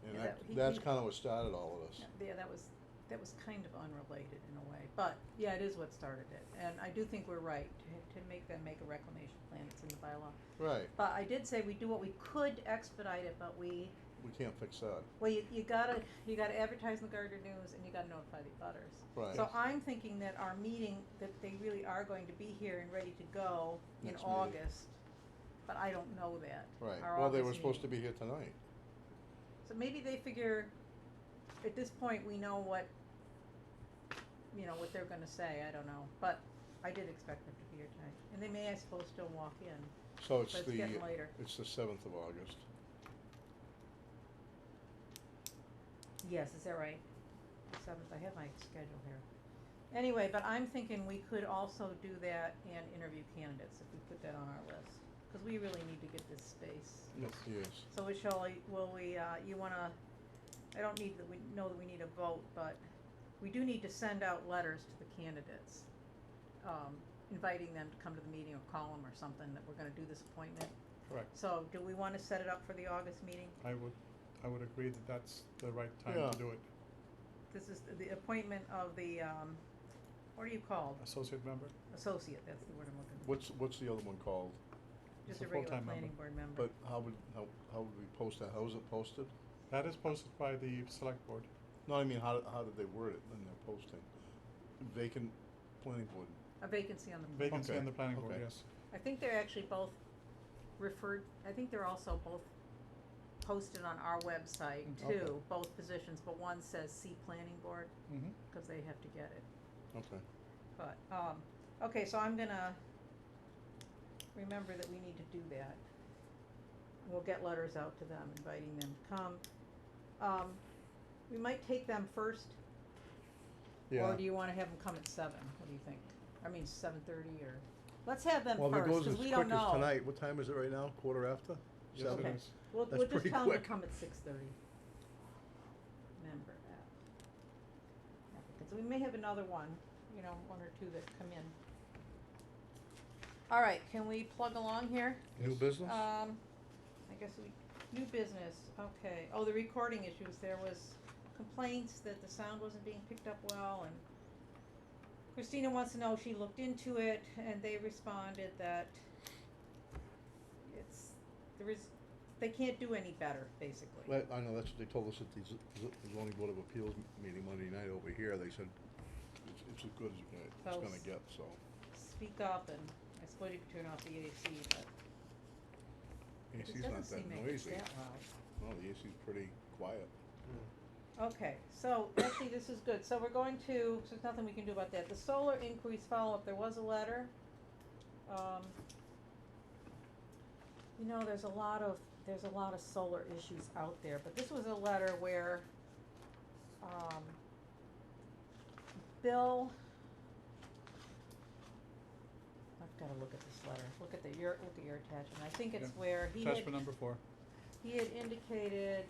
And Yeah, that's he- kinda what started all of this. Yeah, that was kind of unrelated in a way, but, yeah, it is what started it, and I do think we're right, to make them make a reclamation plan, it's in the bylaw. Right, But I did say we do what we could expedite it, but we we can't fix that. Well, you gotta advertise in the Gardner News and you gotta notify the butters. Right. So I'm thinking that our meeting, that they really are going to be here and ready to go in Next meeting. August, but I don't know that. Right, Our well, they were August supposed to meeting. be here tonight. So maybe they figure, at this point, we know what, what they're gonna say, I don't know, but I did expect them to be here tonight. And they may, I suppose, still walk in, So it's but it's the, getting later. it's the 7th of August. Yes, is that right? Seventh, I have my schedule here. Anyway, but I'm thinking we could also do that and interview candidates if we put that on our list, cause we really need to get this space. Yes. Yes. So will we, you wanna, I don't need that we know that we need a vote, but we do need to send out letters to the candidates, inviting them to come to the meeting or call them or something that we're gonna do this appointment. Correct. So do we wanna set it up for the August meeting? I would agree that that's the right time Yeah. to do it. This is the appointment of the, what are you called? Associate member? Associate, that's the word I'm looking for. What's the other one called? Just It's a a regular full-time member. planning board member. But how would we post that? How is it posted? That is posted by the select board. No, I mean, how did they word it in their posting? Vacant planning board. A vacancy on the. Vacancy on Okay, the planning board, okay. yes. I think they're actually both I think they're also both posted on our website Okay. too, both positions, but one says C planning board, Mm-hmm. cause they have to get it. Okay. But, okay, so I'm gonna remember that we need to do that. We'll get letters out to them, inviting them to come. We might take them first, Yeah. or do you wanna have them come at 7? What do you think? I mean, 7:30 or, let's have them Well, if it first, goes cause as we don't quick as know. tonight, what time is it right now? Quarter after? Yes, it Okay. is. We'll That's just pretty tell them to quick. come at 6:30. Member applicants, we may have another one, one or two that come in. All right, can we plug along here? New business? I guess new business, okay. Oh, the recording issues, there was complaints that the sound wasn't being picked up well, and Christina wants to know, she looked into it, and they responded that they can't do any better, basically. I know, that's what they told us at the zoning board of appeals meeting Monday night over here. They said it's as good as it's So gonna get, so. Speak up, and I suppose you could turn off the AC, but it AC's doesn't not seem that like it's noisy. that loud. No, the AC's pretty quiet. Okay, so actually this is good, so we're going to, so there's nothing we can do about that. The solar inquiries follow-up, there was a letter. There's a lot of solar issues out there, but this was a letter where, Bill, I've gotta look at this letter, look at your attachment, I think it's Yeah. where he had. Attachment number 4. He had indicated,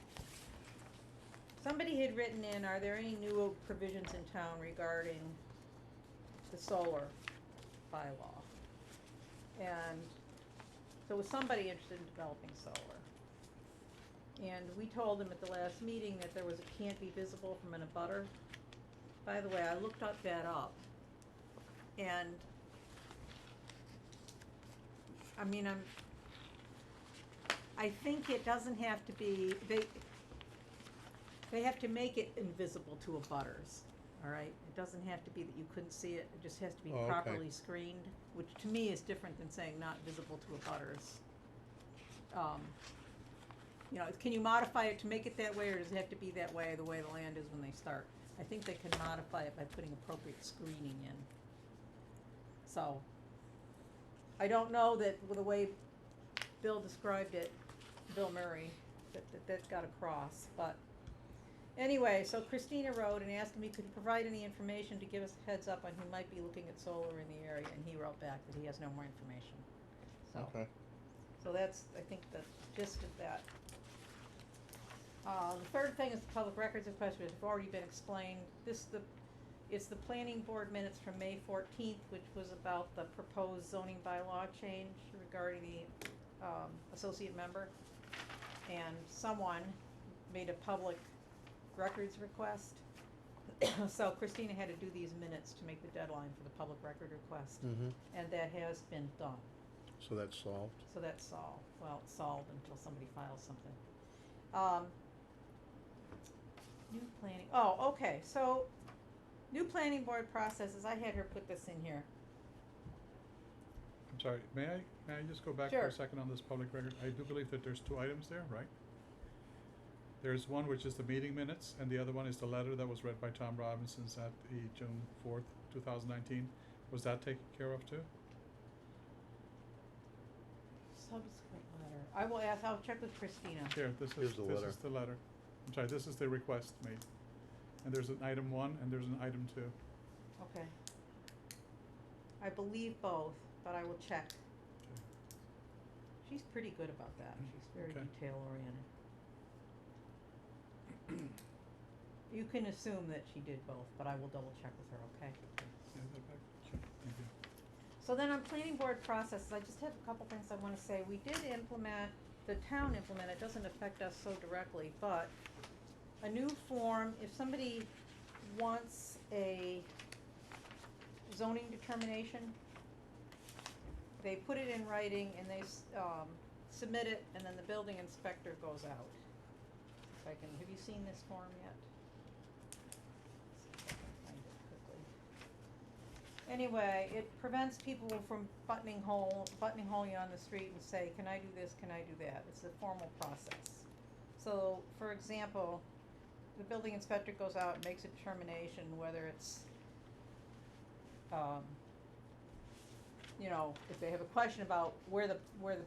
somebody had written in, are there any new provisions in town regarding the solar bylaw? And so was somebody interested in developing solar? And we told him at the last meeting that there was a can't be visible from an abutter. By the way, I looked that up, and I mean, I think it doesn't have to be, they have to make it invisible to abutters, all right? It doesn't have to be that you couldn't see it, it just has to be Oh, okay. properly screened, which to me is different than saying not visible to abutters. Can you modify it to make it that way, or does it have to be that way, the way the land is when they start? I think they can modify it by putting appropriate screening in. So, I don't know that with the way Bill described it, Bill Murray, that got across, but anyway, so Christina wrote and asked him if he could provide any information to give us a heads up on who might be looking at solar in the area, and he wrote back that he has no more information. So, Okay. so that's, I think, the gist of that. The third thing is the public records request, which have already been explained. It's the planning board minutes from May 14th, which was about the proposed zoning bylaw change regarding the, associate member. And someone made a public records request. So Christina had to do these minutes to make the deadline for the public record request, Mm-hmm. and that has been done. So that's solved. So that's solved. Well, it's solved until somebody files something. New planning, okay, so, new planning board processes, I had her put this in here. I'm sorry, may I just go back for Sure. a second on this public record? I do believe that there's 2 items there, right? There's one which is the meeting minutes, and the other one is the letter that was read by Tom Robinson at the June 4th, 2019. Was that taken care of too? Subsequent letter, I'll check with Christina. Here, this Here's is, the this letter. is the letter. I'm sorry, this is the request made. And there's an item 1 and there's an item 2. Okay. I believe both, but I will check. Okay. She's pretty good about that, she's very Okay. detail oriented. You can assume that she did both, but I will double check with her, okay? Yeah, that back. Sure, thank you. So then on planning board processes, I just have a couple things I wanna say. We did implement, the town implemented, it doesn't affect us so directly, but a new form, if somebody wants a zoning determination, they put it in writing and they submit it, and then the building inspector goes out. If I can, have you seen this form yet? See if I can find it quickly. Anyway, it prevents people from buttoning you on the street and say, can I do this, can I do that? It's a formal process. So, for example, the building inspector goes out and makes a determination whether it's, if they have a question about where the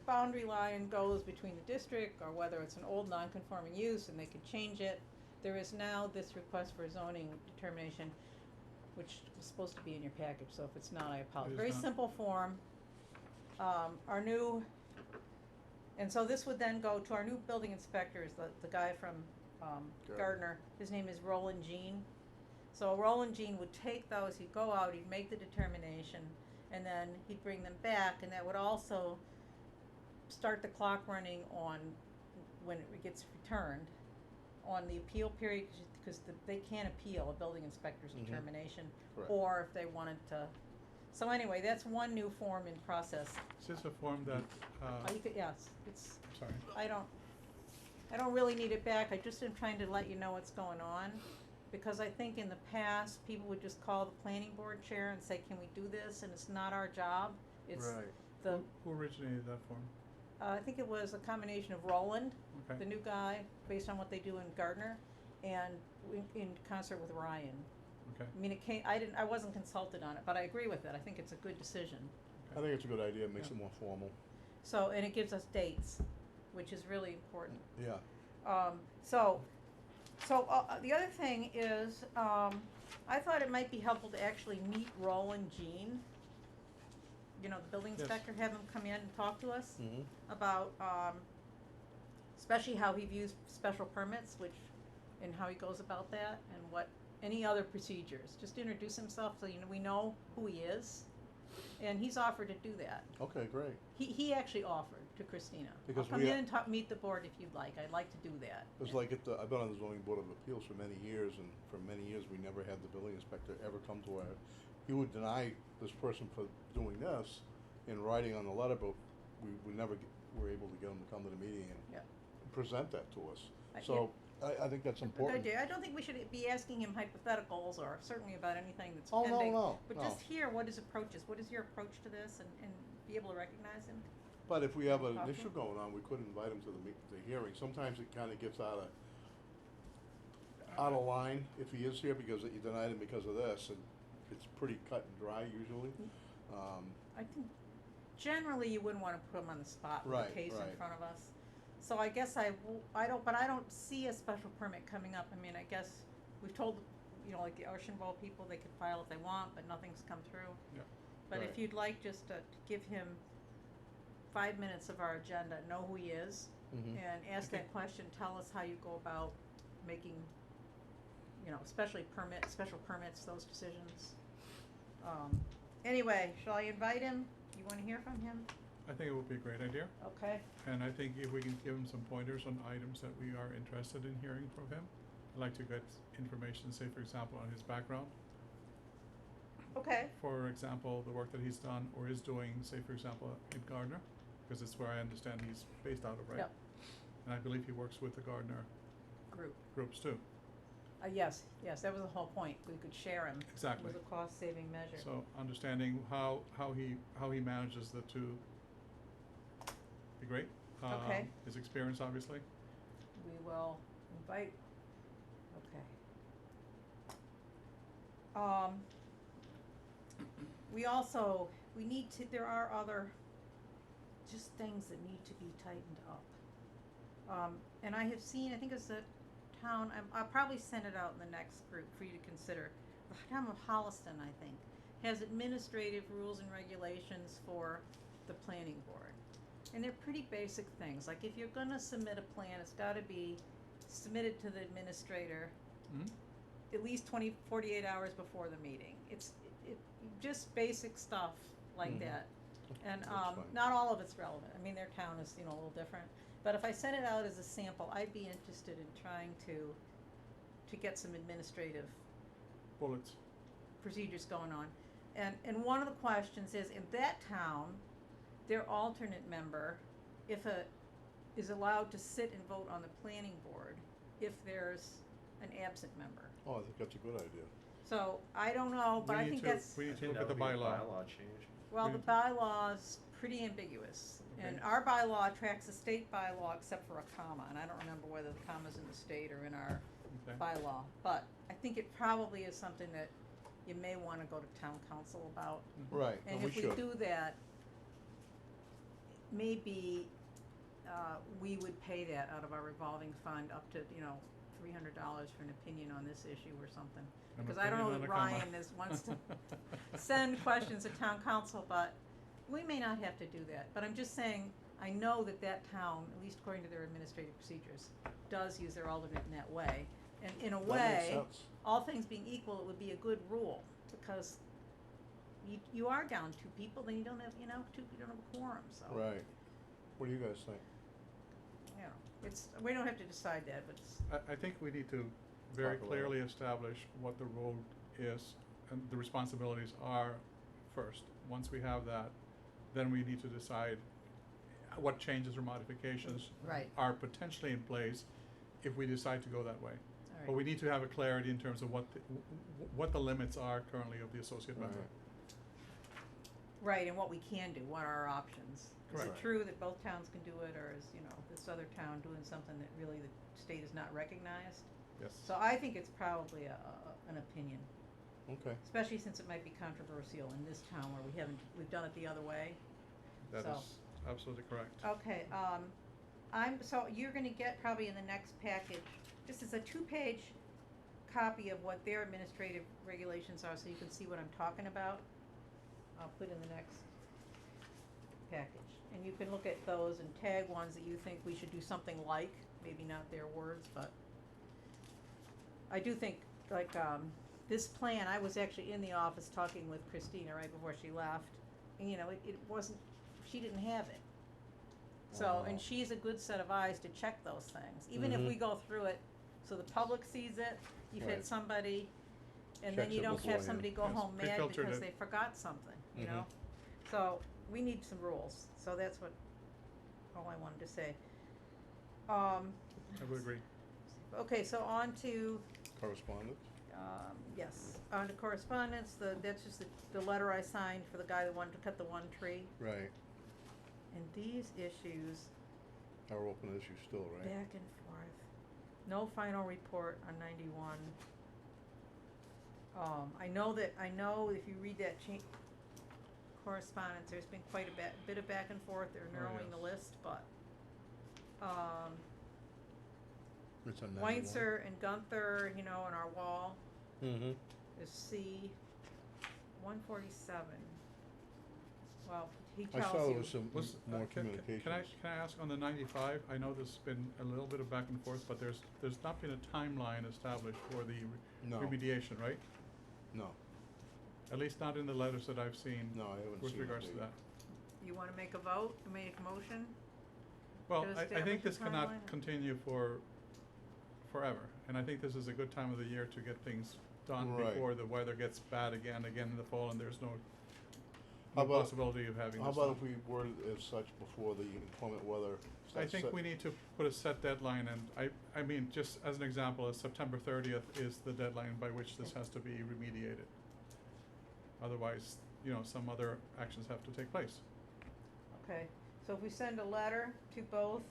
boundary line goes between the district, or whether it's an old non-conforming use and they could change it, there is now this request for zoning determination, which was supposed to be in your package, so if it's not, I apologize. is Very not. simple form. And so this would then go to our new building inspector, is the guy from, Gardner. His name is Roland Jean. So Roland Jean would take those, he'd go out, he'd make the determination, and then he'd bring them back, and that would also start the clock running on when it gets returned, on the appeal period, because they can't appeal a building inspector's Mhm. determination, Correct. or if they wanted to. So anyway, that's one new form in process. Is this a form that, You could, yes, it's, sorry, I don't really need it back, I just am trying to let you know what's going on. Because I think in the past, people would just call the planning board chair and say, can we do this, and it's not our job, it's Right. the, who originated that form? I think it was a combination of Roland, the Okay, new guy, based on what they do in Gardner, and in concert with Ryan. okay, I mean, I wasn't consulted on it, but I agree with it, I think it's a good decision. I think it's a good idea, it makes Yeah. it more formal. So, and it gives us dates, which is really important. Yeah. The other thing is, I thought it might be helpful to actually meet Roland Jean, the building Yes. inspector, have him come in and talk to us Mm-hmm. about, especially how he views special permits, and how he goes about that, and any other procedures. Just introduce himself so we know who he is, and he's offered to do that. Okay, great. He actually offered to Christina. Because I'll come we in and meet the board if you'd like, I'd like to do that. It's like I've been on the zoning board of appeals for many years, and for many years, we never had the building inspector ever come to our, he would deny this person for doing this in writing on the letter, but we never were able to get him to come to the meeting and Yeah. present that to us. I- So, I think that's Good important. idea. I don't think we should be asking him hypotheticals or certainly about anything that's Oh, no, pending. no, But no. just hear what his approach is. What is your approach to this, and be able to recognize him? But if we have an Talk to issue him. going on, we could invite him to the hearing. Sometimes it kinda gets out of line if he is here because you denied him because of this, and it's pretty cut and dry usually. I think generally you wouldn't wanna put him on the spot with a Right, case in right. front of us. So I guess I don't see a special permit coming up. I mean, I guess we've told, like the Archambault people, they could file if they want, but nothing's come through. Yeah. But if Right. you'd like just to give him 5 minutes of our agenda, know who he is, Mhm. and ask that question, tell us how you go about making, especially special permits, those decisions. Anyway, shall I invite him? You wanna hear from him? I think it would be a great idea, Okay, and I think if we can give him some pointers on items that we are interested in hearing from him. I'd like to get information, say for example, on his background. okay, For example, the work that he's done or is doing, say for example, in Gardner, because it's where I understand he's based out of, right? Yep. And I believe he works with the Gardner group. groups too. Yes, that was the whole point, we could share him. Exactly. It was a cost-saving measure. So understanding how he manages the two be great. Okay. His experience, obviously. We will invite, okay. There are other just things that need to be tightened up. And I have seen, I think it's the town, I'll probably send it out in the next group for you to consider. The town of Holliston, I think, has administrative rules and regulations for the planning board. And they're pretty basic things, like if you're gonna submit a plan, it's gotta be submitted to the administrator Mhm. at least 48 hours before the meeting. It's just basic stuff like Mhm. that. And That's fine. not all of it's relevant. I mean, their town is, a little different. But if I send it out as a sample, I'd be interested in trying to get some administrative Bullets. procedures going on. And one of the questions is, in that town, their alternate member, is allowed to sit and vote on the planning board if there's an absent member. Oh, I think that's a good idea. So, I don't know, but We I need think to- that's, we I need to think look that at the would be a bylaw. bylaw change. well, we the need to- bylaw's pretty ambiguous. And Okay. our bylaw tracks the state bylaw except for a comma, and I don't remember whether the comma's in the state or in our Okay. bylaw. But I think it probably is something that you may wanna go to town council about. Right, And we if we should. do that, maybe, we would pay that out of our revolving fund up to, $300 for an opinion on this issue or something. An Because I don't know opinion that on a comma. Ryan wants to send questions to town council, but we may not have to do that. But I'm just saying, I know that town, at least according to their administrative procedures, does use their alternate in that way. And in a That way, makes sense. all things being equal, it would be a good rule, because you are down two people, then you don't have, you don't have a quorum, so. Right. What do you guys think? We don't have to decide that, but it's, I think we need to very Talk about clearly establish what the role is and the responsibilities are first. Once we have that, then we need to decide what changes or modifications right, are potentially in place if we decide to go that way. all right. But we need to have a clarity in terms of what the limits are currently of the associate member. Right, and what we can do, what are our options? Is it Correct. true that both towns can do it, or is, this other town doing something that really the state is not recognized? Yes. So I think it's probably an opinion, Okay. especially since it might be controversial in this town where we've done it the other way. That so. is absolutely correct. Okay, so you're gonna get probably in the next package, this is a 2-page copy of what their administrative regulations are, so you can see what I'm talking about. I'll put in the next package, and you can look at those and tag ones that you think we should do something like, maybe not their words, but I do think, like, this plan, I was actually in the office talking with Christina right before she left, and it wasn't, she didn't have it. So, and Oh. she's a good set of eyes to check those things, even if Mhm. we go through it, so the public sees it, you've had Right. somebody, and then Checks you it don't have beforehand. somebody go Yes, home mad pre-filtered because it. they forgot something, you Mhm. know? So, we need some rules, so that's all I wanted to say. I would agree. Okay, so on to, Correspondence? yes, on to correspondence, that's just the letter I signed for the guy that wanted to cut the one tree. Right. And these issues, Our open issue still, right? back and forth, no final report on 91. I know if you read that correspondence, there's been quite a bit of back and forth, they're narrowing the yes. list, but, It's on 91. Weintzer and Gunther, on our wall Mm-hmm. is C 147. Well, he I tells saw there you. was some Was, more can communications. I ask on the 95, I know there's been a little bit of back and forth, but there's not been a timeline established for the No. remediation, right? No, At least not in the letters that I've seen no, I haven't with seen a regards to date. that. You wanna make a vote, make a motion? Well, To I establish think a this cannot timeline? continue for forever, and I think this is a good time of the year to get things done Right. before the weather gets bad again in the fall, and there's no How about- possibility of having How this about done. if we word it as such before the inclement weather I starts think set- we need to put a set deadline, and I mean, just as an example, September 30th is the deadline by which this has to be remediated. Otherwise, some other actions have to take place. Okay, so if we send a letter to both,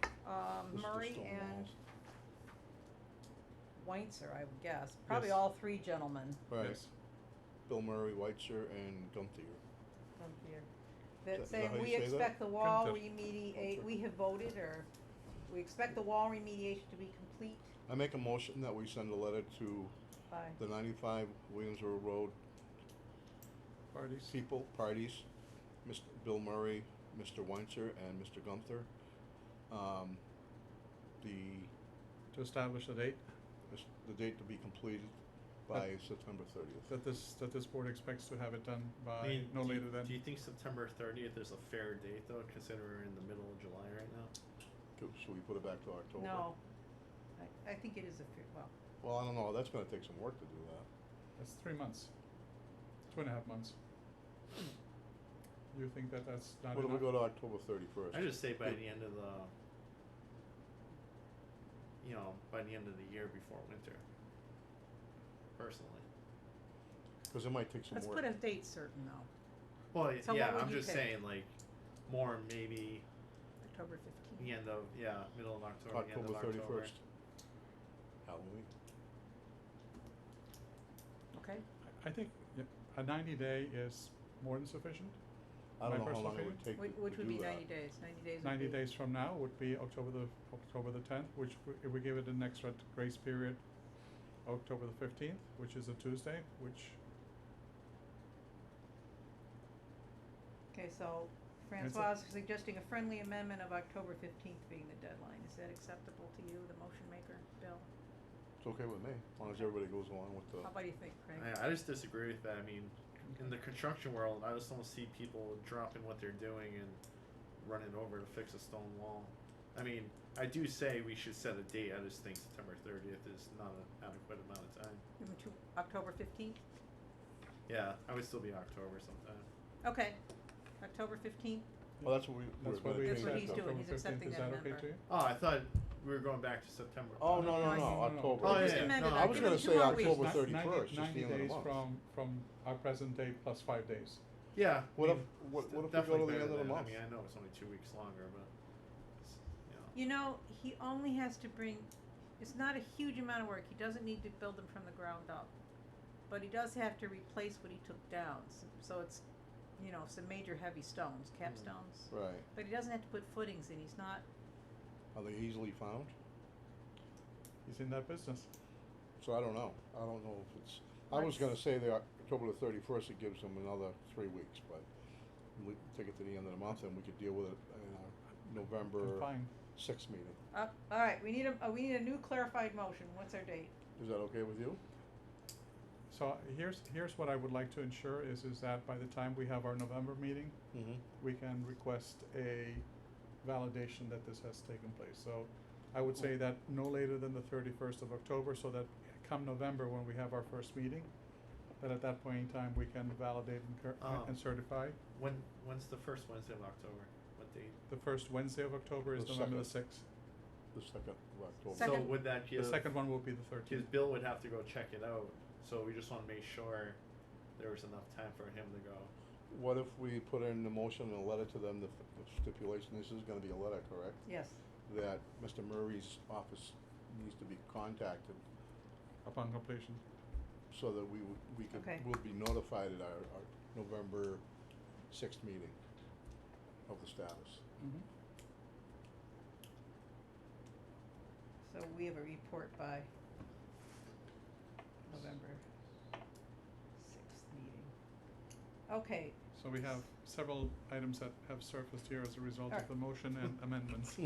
This is the Murray stone and walls. Weintzer, I would guess, probably Yes. all three gentlemen, Right, Yes. Bill Murray, Weitzer, and Gunther. from here. Is That that saying, how you we say that? expect the wall Gunther. remediate, we have voted, or, we expect the wall remediation to be complete I make a motion that we send a letter to by, the 95 Williamsboro Road Parties. people, parties, Mr. Bill Murray, Mr. Weintzer, and Mr. Gunther. To establish a date The date to be completed by September 30th. that this board expects to have it done by I mean, no do you- later than. Do you think September 30th is a fair date though, considering we're in the middle of July right now? Should we put it back to October? no. I think it is well, Well, I don't know, that's gonna take some work to do that. That's 3 months. 2.5 months. You think that that's not What if enough? we go to October 31st? I just say by the end of by the end of the year before winter. Personally. Cause it might take some let's work. put a date certain though, Well, So yeah, what would I'm you just pick? saying like more maybe October the 15th. end of middle of October, the end October of October. 31st. Halloween. Okay, I think a 90-day is more than sufficient. I My don't know how personal long it would take which to would do be that. 90 days, 90 days would 90 be. days from now would be October the 10th, which if we give it an extra grace period, October the 15th, which is a Tuesday, which Okay, so It's Francois is suggesting a friendly amendment of October 15th being the deadline. Is that acceptable to you, the motion maker, Bill? It's okay with me, as long as everybody goes along with the. How about you think, Craig? I just disagree with that. I mean, in the construction world, I just don't see people dropping what they're doing and running over to fix a stone wall. I mean, I do say we should set a date. I just think September 30th is not an adequate amount of time. Give 'em to October 15th? Yeah, I would still be October sometime. Okay, October 15th? Well, that's what we were that's what gonna we That's change what said, he's that to. doing. October He's 15th. accepting Is that that okay amendment. to you? Oh, I thought we were going back to September. Oh, no, No, no, no, he's- October. Oh, We just yeah, amended no, it. I Give was him gonna 2 say more October weeks. 31st, just 90 the end of the days month. from our present date plus 5 days. Yeah. What I if, mean, what it's if we go definitely to the better end of the than- month? I mean, I know it's only 2 weeks longer, but it's, You know, he only has to bring, it's not a huge amount of work. He doesn't need to build them from the ground up. But he does have to replace what he took down. So it's, some major heavy stones, capstones. Right, But he doesn't have to put footings in. He's not, are they easily found? He's in that business. So I don't know if it's, I was gonna say the October the 31st, it gives them another 3 weeks, but we take it to the end of the month and we could deal with it in our November Fine. 6th meeting. all right, we need a new clarified motion. What's our date? Is that okay with you? So here's what I would like to ensure is that by the time we have our November meeting, Mm-hmm. we can request a validation that this has taken place. So I would say that no later than the 31st of October, so that come November when we have our first meeting, that at that point in time we can validate and certify. when's the first Wednesday of October? What date? The first Wednesday of October is The November the second. 6th. The 2nd of October. So Second. would that give? The second one will be the Because 13th. Bill would have to go check it out, so we just want to make sure there was enough time for him to go. What if we put in the motion and a letter to them, the stipulation, this is gonna be a letter, correct? Yes. That Mr. Murray's office needs to be contacted Upon completion. so that we could, Okay. we'll be notified at our November 6th meeting of the status. Mm-hmm. So we have a report by November 6th meeting. Okay, So we have several items that have surfaced here as a result of Alright. the motion and amendments.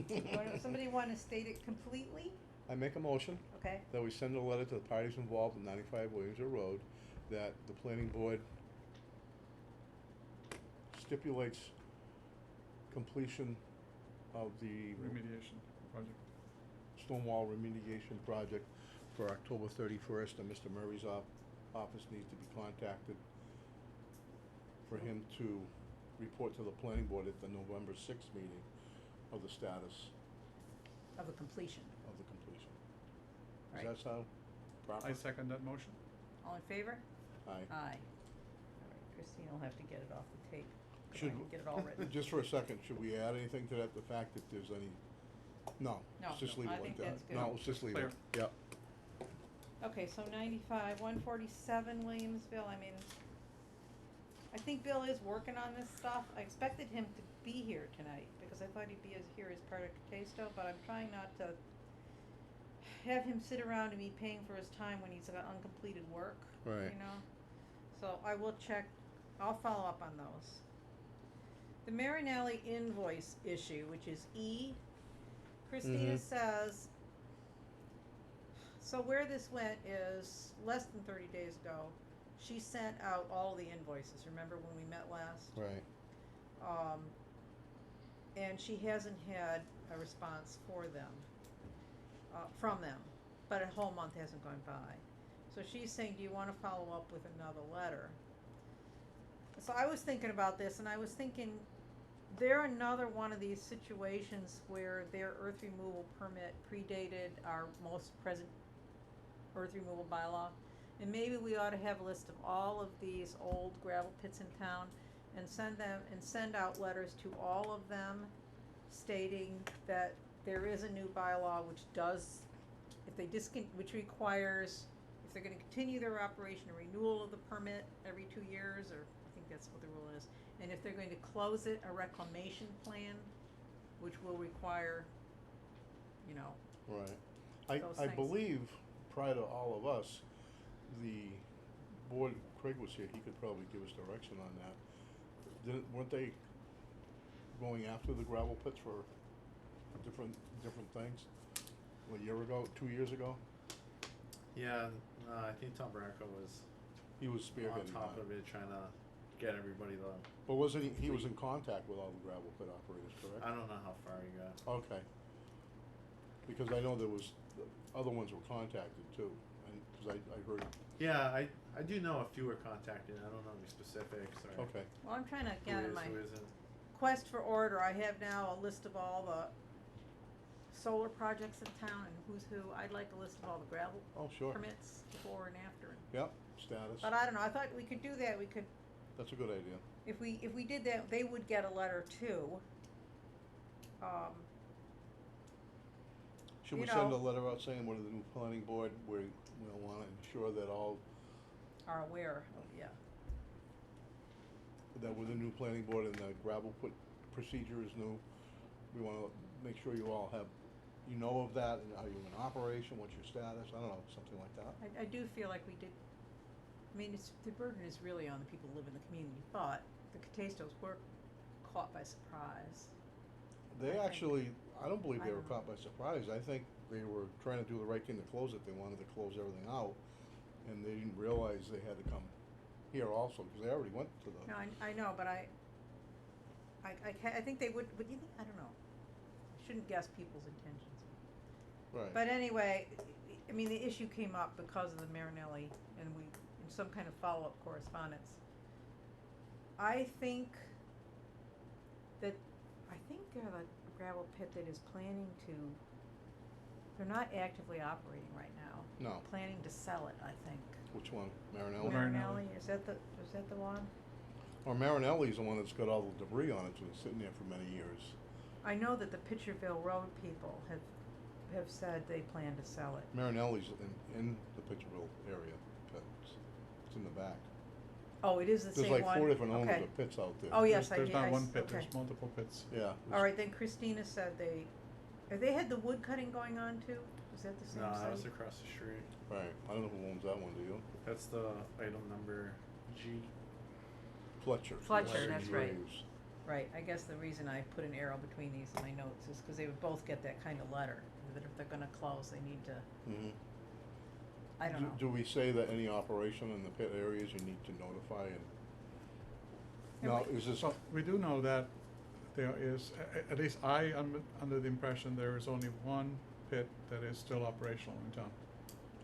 Somebody wanna state it completely? I make a motion Okay, that we send a letter to the parties involved in 95 Williamsville Road, that the planning board stipulates completion of the Remediation project. stonewall remediation project for October 31st, and Mr. Murray's office needs to be contacted for him to report to the planning board at the November 6th meeting of the status of a completion. of the completion. Right. Does that sound proper? I second that motion. All in favor? Aye. Aye. Alright, Christine will have to get it off the tape, 'cause I Should didn't get it all written. Just for a second, should we add anything to that, the fact that there's any, no, No, let's just no, leave I it like think that. that's good. No, let's just leave it, Clear. yep. Okay, so 95, 147 Williamsville, I mean, I think Bill is working on this stuff. I expected him to be here tonight, because I thought he'd be here as part of Catasto, but I'm trying not to have him sit around and be paying for his time when he's got uncompleted work, Right. you know? So I will check, I'll follow up on those. The Marinelli invoice issue, which is E, Christina Mhm. says, so where this went is less than 30 days ago, she sent out all the invoices, remember when we met last? Right, And she hasn't had a response for them, from them, but a whole month hasn't gone by. So she's saying, do you wanna follow up with another letter? So I was thinking about this, and I was thinking, they're another one of these situations where their earth removal permit predated our most present earth removal bylaw. And maybe we ought to have a list of all of these old gravel pits in town and send out letters to all of them stating that there is a new bylaw which does, if they which requires, if they're gonna continue their operation, a renewal of the permit every 2 years, or I think that's what the rule is. And if they're going to close it, a reclamation plan, which will require, you know, right. Those I things. believe, prior to all of us, the board, Craig was here, he could probably give us direction on that. Weren't they going after the gravel pits for different things? A year ago, 2 years ago? Yeah, I think Tom Branco was He was on spearheading top that. of it, trying to get everybody to. But wasn't he was in contact with all the gravel pit operators, correct? I don't know how far he got. Okay. Because I know there was, other ones were contacted too, and, cause I heard, Yeah, I do know a few were contacted. I don't know the specifics or okay, well, I'm trying to who get in is, my who isn't. quest for order, I have now a list of all the solar projects in town and who's who. I'd like a list of all the gravel oh, sure, permits before and after. yep, status, But I don't know, I thought we could do that, we could, that's a good idea. if we did that, they would get a letter too. Should You we send a know- letter out saying we're the new planning board, we'll wanna ensure that all, Are aware of, yeah. that we're the new planning board and the gravel put procedure is new. We wanna make sure you all have, you know of that, and are you in operation, what's your status, I don't know, something like that. I do feel like we did, I mean, the burden is really on the people who live in the community, but the Catastos were caught by surprise. I They think- actually, I don't believe I they were don't know. caught by surprise, I think they were trying to do the right thing to close it, they wanted to close everything out, and they didn't realize they had to come here also, because they already went to the, No, I know, but I think they would, but you think, I don't know. Shouldn't guess people's intentions. right. But anyway, I mean, the issue came up because of the Marinelli, and we, in some kind of follow-up correspondence. I think the gravel pit that is planning to, they're not actively operating right now. No, Planning to sell it, I think. which one, Marinelli? Marinelli. Is that the one? Or Marinelli's the one that's got all the debris on it, it's been sitting there for many years. I know that the Pitcherville Road people have said they plan to sell it. Marinelli's in the Pitcherville area, it's in the back. Oh, it is the same There's one? like 4 different owners Okay. of pits out there. Oh, yes, There's not one pit, okay. there's multiple pits. Yeah. All right, then Christina said they had the wood cutting going on too? Is that the same No, site? that was across the street. Right, I don't know who owns that one, do you? That's the item number G. Fletcher. Fletcher, yes, that's and right. Graves. Right, I guess the reason I put an arrow between these in my notes is because they would both get that kind of letter, that if they're gonna close, they need to, Mhm. I don't know. Do we say that any operation in the pit areas you need to notify and? And Now, we- is this, So, we do know that there is, at least I am under the impression there is only one pit that is still operational in town,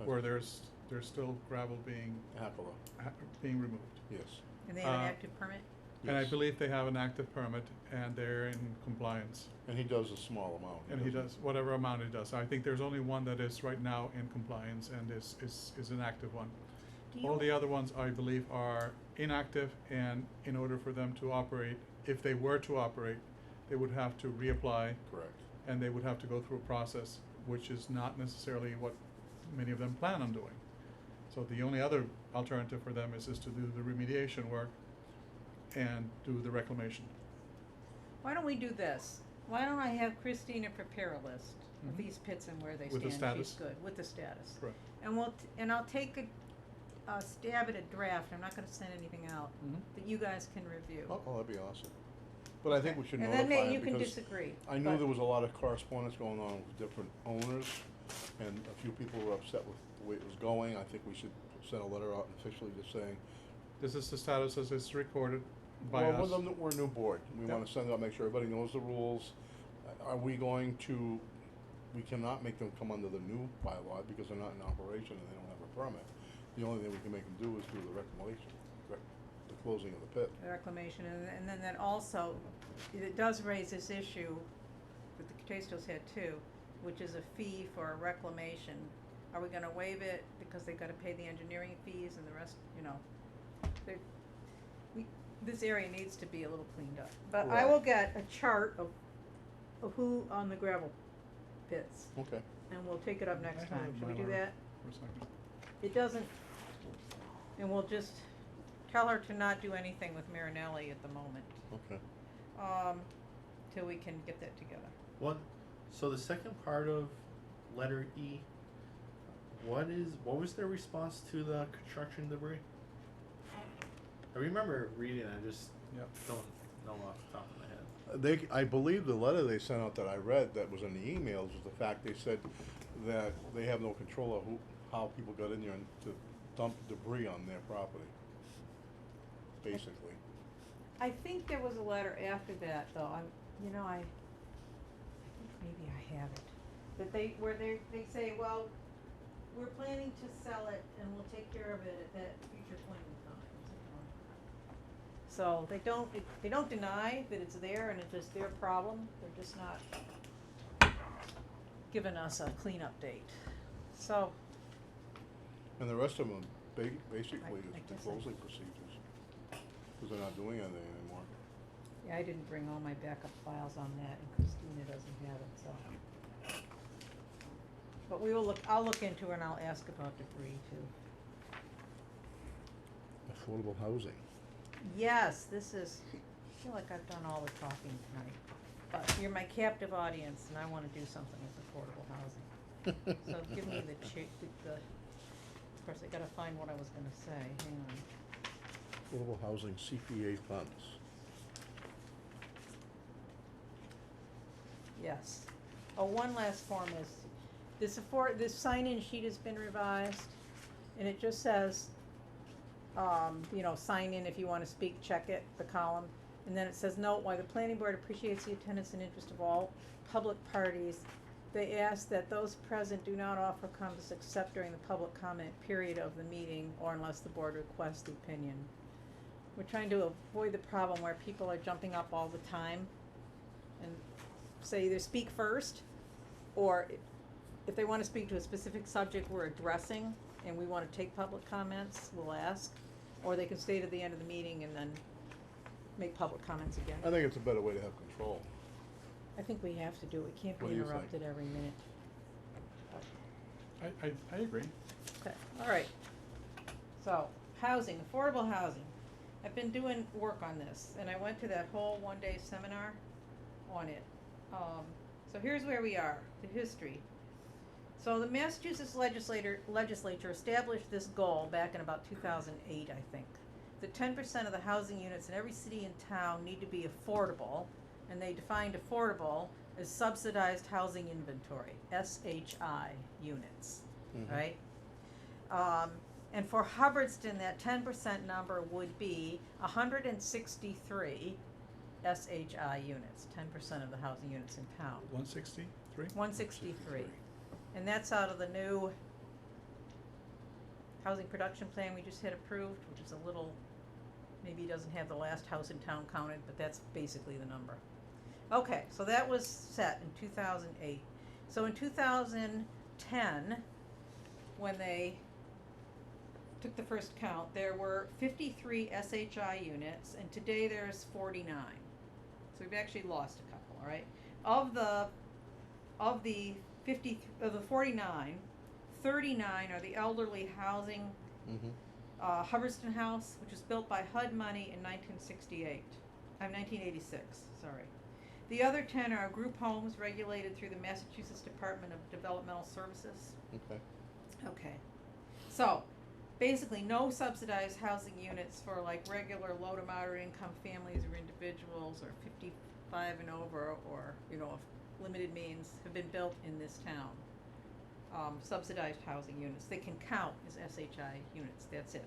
where there's still gravel being, Hackler, being removed. yes. And they have an uh, active permit? And I Yes. believe they have an active permit and they're in compliance. And he does a small amount. And he doesn't does whatever amount he does. I think there's only one that is right now in compliance and is an active one. Do All you- the other ones, I believe, are inactive, and in order for them to operate, if they were to operate, they would have to reapply, Correct. and they would have to go through a process, which is not necessarily what many of them plan on doing. So the only other alternative for them is to do the remediation work and do the reclamation. Why don't we do this? Why don't I have Christina prepare a list of Mhm. these pits and where they With the stand, she's status. good, with the status. Correct. And and I'll take a stab at a draft, I'm not gonna send anything out, Mhm. that you guys can review. Oh, that'd be awesome. But I think we should And notify then him you can because disagree. I knew but- there was a lot of correspondence going on with different owners, and a few people were upset with the way it was going. I think we should send a letter out officially just saying. This is the status as it's recorded by Well, us. we're a new board. We Yep. wanna send out, make sure everybody knows the rules. Are we going to, we cannot make them come under the new bylaw because they're not in operation and they don't have a permit. The only thing we can make them do is do the reclamation, the closing of the pit. The reclamation, and then that also, it does raise this issue that the Catestos had too, which is a fee for a reclamation. Are we gonna waive it because they gotta pay the engineering fees and the rest, you know? They, this area needs to be a little cleaned up. But I Right. will get a chart of who on the gravel pits, Okay. and we'll take it up I next have time. it Should we by do letter. that? For a second. It doesn't, and we'll just tell her to not do anything with Marinelli at the moment, Okay. till we can get that together. So the second part of letter E, what was their response to the construction debris? I remember reading it, I just Yep. don't know off the top of my head. I believe the letter they sent out that I read that was in the emails was the fact they said that they have no control of how people got in there and to dump debris on their property. Basically. I think there was a letter after that, though, you know, I think maybe I have it, that they say, well, we're planning to sell it and we'll take care of it at that future point in time, something like that. So they don't deny that it's there and it's just their problem, they're just not giving us a cleanup date. So, And the rest of them, basically, I is the guess closing procedures. Cause they're not doing anything anymore. yeah, I didn't bring all my backup files on that, and Christina doesn't have it, so. But I'll look into it and I'll ask about debris too. Affordable housing. Yes, I feel like I've done all the talking tonight, but you're my captive audience and I wanna do something with affordable housing. So give me of course, I gotta find what I was gonna say, hang on. Affordable housing CPA funds. Yes. Oh, one last form is, this sign-in sheet has been revised, and it just says, sign in if you wanna speak, check it, the column. And then it says, note, while the planning board appreciates the attendance and interest of all public parties, they ask that those present do not offer comments except during the public comment period of the meeting, or unless the board requests the opinion. We're trying to avoid the problem where people are jumping up all the time and say either speak first, or if they wanna speak to a specific subject we're addressing and we wanna take public comments, we'll ask, or they can stay to the end of the meeting and then make public comments again. I think it's a better way to have control. I think we have to do it, can't What be do you think? interrupted every minute. I agree. Okay, all right. So, housing, affordable housing. I've been doing work on this, and I went to that whole one-day seminar on it. So here's where we are, the history. So the Massachusetts legislature established this goal back in about 2008, I think. that 10% of the housing units in every city and town need to be affordable, and they defined affordable as subsidized housing inventory, SHI units, Mhm. right? And for Hubbardston, that 10% number would be 163 SHI units, 10% of the housing units in town. 163? 163. And that's out of the new housing production plan we just had approved, which is a little, maybe doesn't have the last house in town counted, but that's basically the number. Okay, so that was set in 2008. So in 2010, when they took the first count, there were 53 SHI units, and today there's 49. So we've actually lost a couple, all right? Of the 49, 39 are the elderly housing, Mhm. Hubbardston House, which was built by HUD money in 1986, sorry. The other 10 are group homes regulated through the Massachusetts Department of Developmental Services. Okay. Okay. So, basically no subsidized housing units for like regular low to moderate income families or individuals or 55 and over or, you know, of limited means have been built in this town. Subsidized housing units, they can count as SHI units, that's it.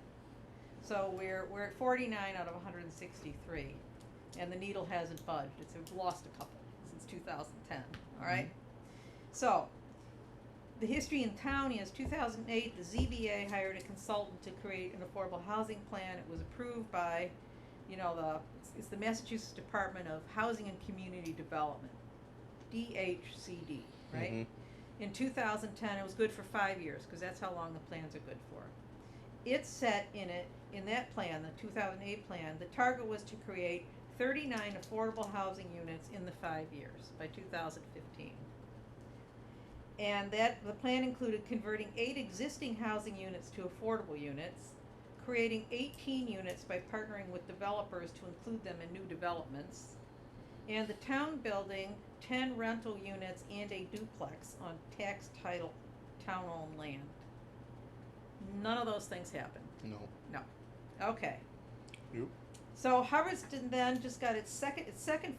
So we're at 49 out of 163, and the needle hasn't budged, we've lost a couple since 2010, all right? So, the history in town is 2008, the ZBA hired a consultant to create an affordable housing plan. It was approved by, you know, it's the Massachusetts Department of Housing and Community Development, DHCD, right? Mhm. In 2010, it was good for 5 years, because that's how long the plans are good for. It set in that plan, the 2008 plan, the target was to create 39 affordable housing units in the 5 years, by 2015. And the plan included converting 8 existing housing units to affordable units, creating 18 units by partnering with developers to include them in new developments, and the town building 10 rental units and a duplex on tax title town-owned land. None of those things happened. No. No. Okay. Nope. So Hubbardston then just got its second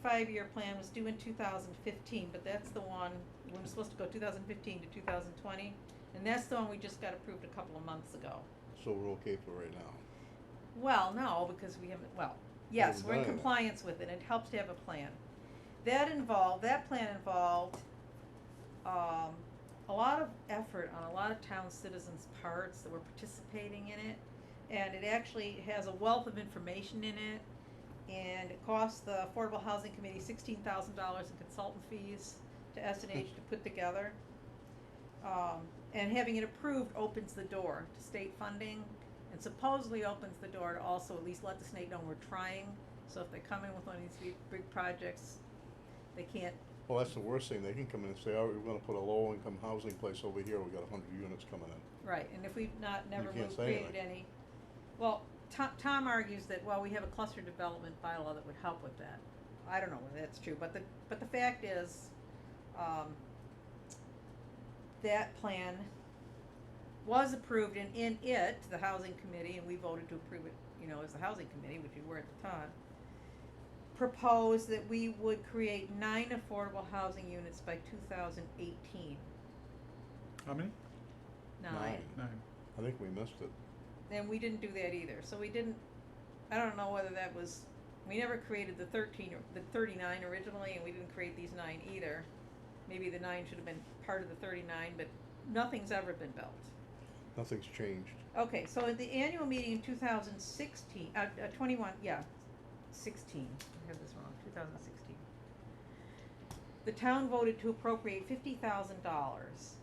5-year plan was due in 2015, but that's the one, we were supposed to go 2015 to 2020, and that's the one we just got approved a couple of months ago. So we're okay for right now. Well, no, because we haven't, yes, Haven't we're in done it. compliance with it, it helps to have a plan. That plan involved, a lot of effort on a lot of town citizens' parts that were participating in it, and it actually has a wealth of information in it, and it cost the Affordable Housing Committee $16,000 in consultant fees to S&H to put together. And having it approved opens the door to state funding, and supposedly opens the door to also at least let the state know we're trying, so if they come in with one of these big projects, they can't. Well, that's the worst thing. They can come in and say, oh, we're gonna put a low-income housing place over here. We got 100 units coming in. Right, and if we've never can't say created anything. any, well, Tom argues that, well, we have a cluster development bylaw that would help with that. I don't know whether that's true, but the fact is, that plan was approved, and in it, the housing committee, and we voted to approve it, you know, as the housing committee, which we were at the time, proposed that we would create 9 affordable housing units by 2018. How many? 9. 9. I think we missed it. And we didn't do that either, so we didn't, I don't know whether that was, we never created the 39 originally, and we didn't create these 9 either. Maybe the 9 should have been part of the 39, but nothing's ever been built. Nothing's changed. Okay, so at the annual meeting in 2016, 16, I have this wrong, 2016. The town voted to appropriate $50,000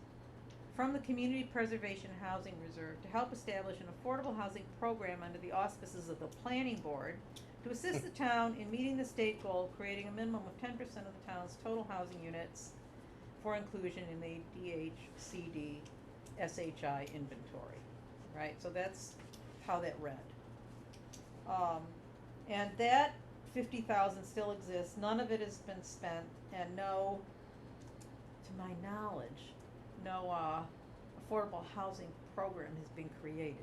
from the Community Preservation Housing Reserve to help establish an affordable housing program under the auspices of the Planning Board to assist the town in meeting the state goal of creating a minimum of 10% of the town's total housing units for inclusion in the DHCD SHI inventory, right? So that's how that read. And that 50,000 still exists, none of it has been spent, and no, to my knowledge, no, affordable housing program has been created.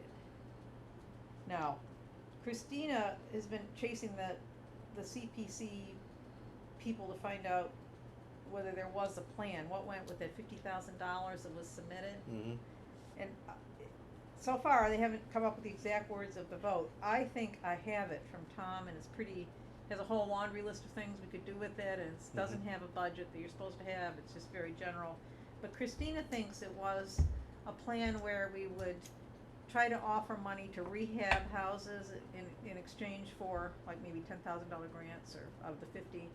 Now, Christina has been chasing the CPC people to find out whether there was a plan, what went with that $50,000 that was submitted. Mm-hmm. And so far, they haven't come up with the exact words of the vote. I think I have it from Tom, and it's pretty, has a whole laundry list of things we could do with it, and it doesn't have a budget that you're supposed to have, it's just very general. But Christina thinks it was a plan where we would try to offer money to rehab houses in exchange for like maybe $10,000 grants, or out of the 50.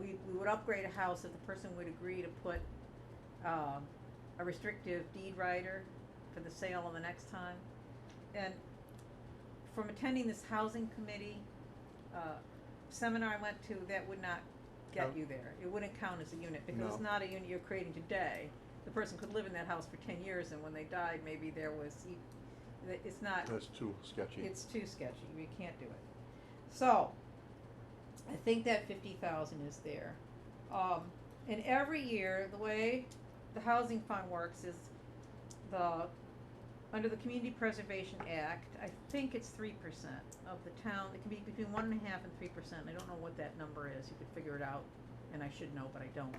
We would upgrade a house if the person would agree to put a restrictive deed rider for the sale of the next time. And from attending this housing committee seminar I went to, that would not get Oh. you there. It wouldn't count as a unit, because it's No. not a unit you're creating today. The person could live in that house for 10 years, and when they died, maybe there was, it's not. That's too sketchy. It's too sketchy, we can't do it. So, I think that 50,000 is there. And every year, the way the housing fund works is under the Community Preservation Act, I think it's 3% of the town, it can be between 1.5% and 3%, I don't know what that number is, you could figure it out, and I should know, but I don't.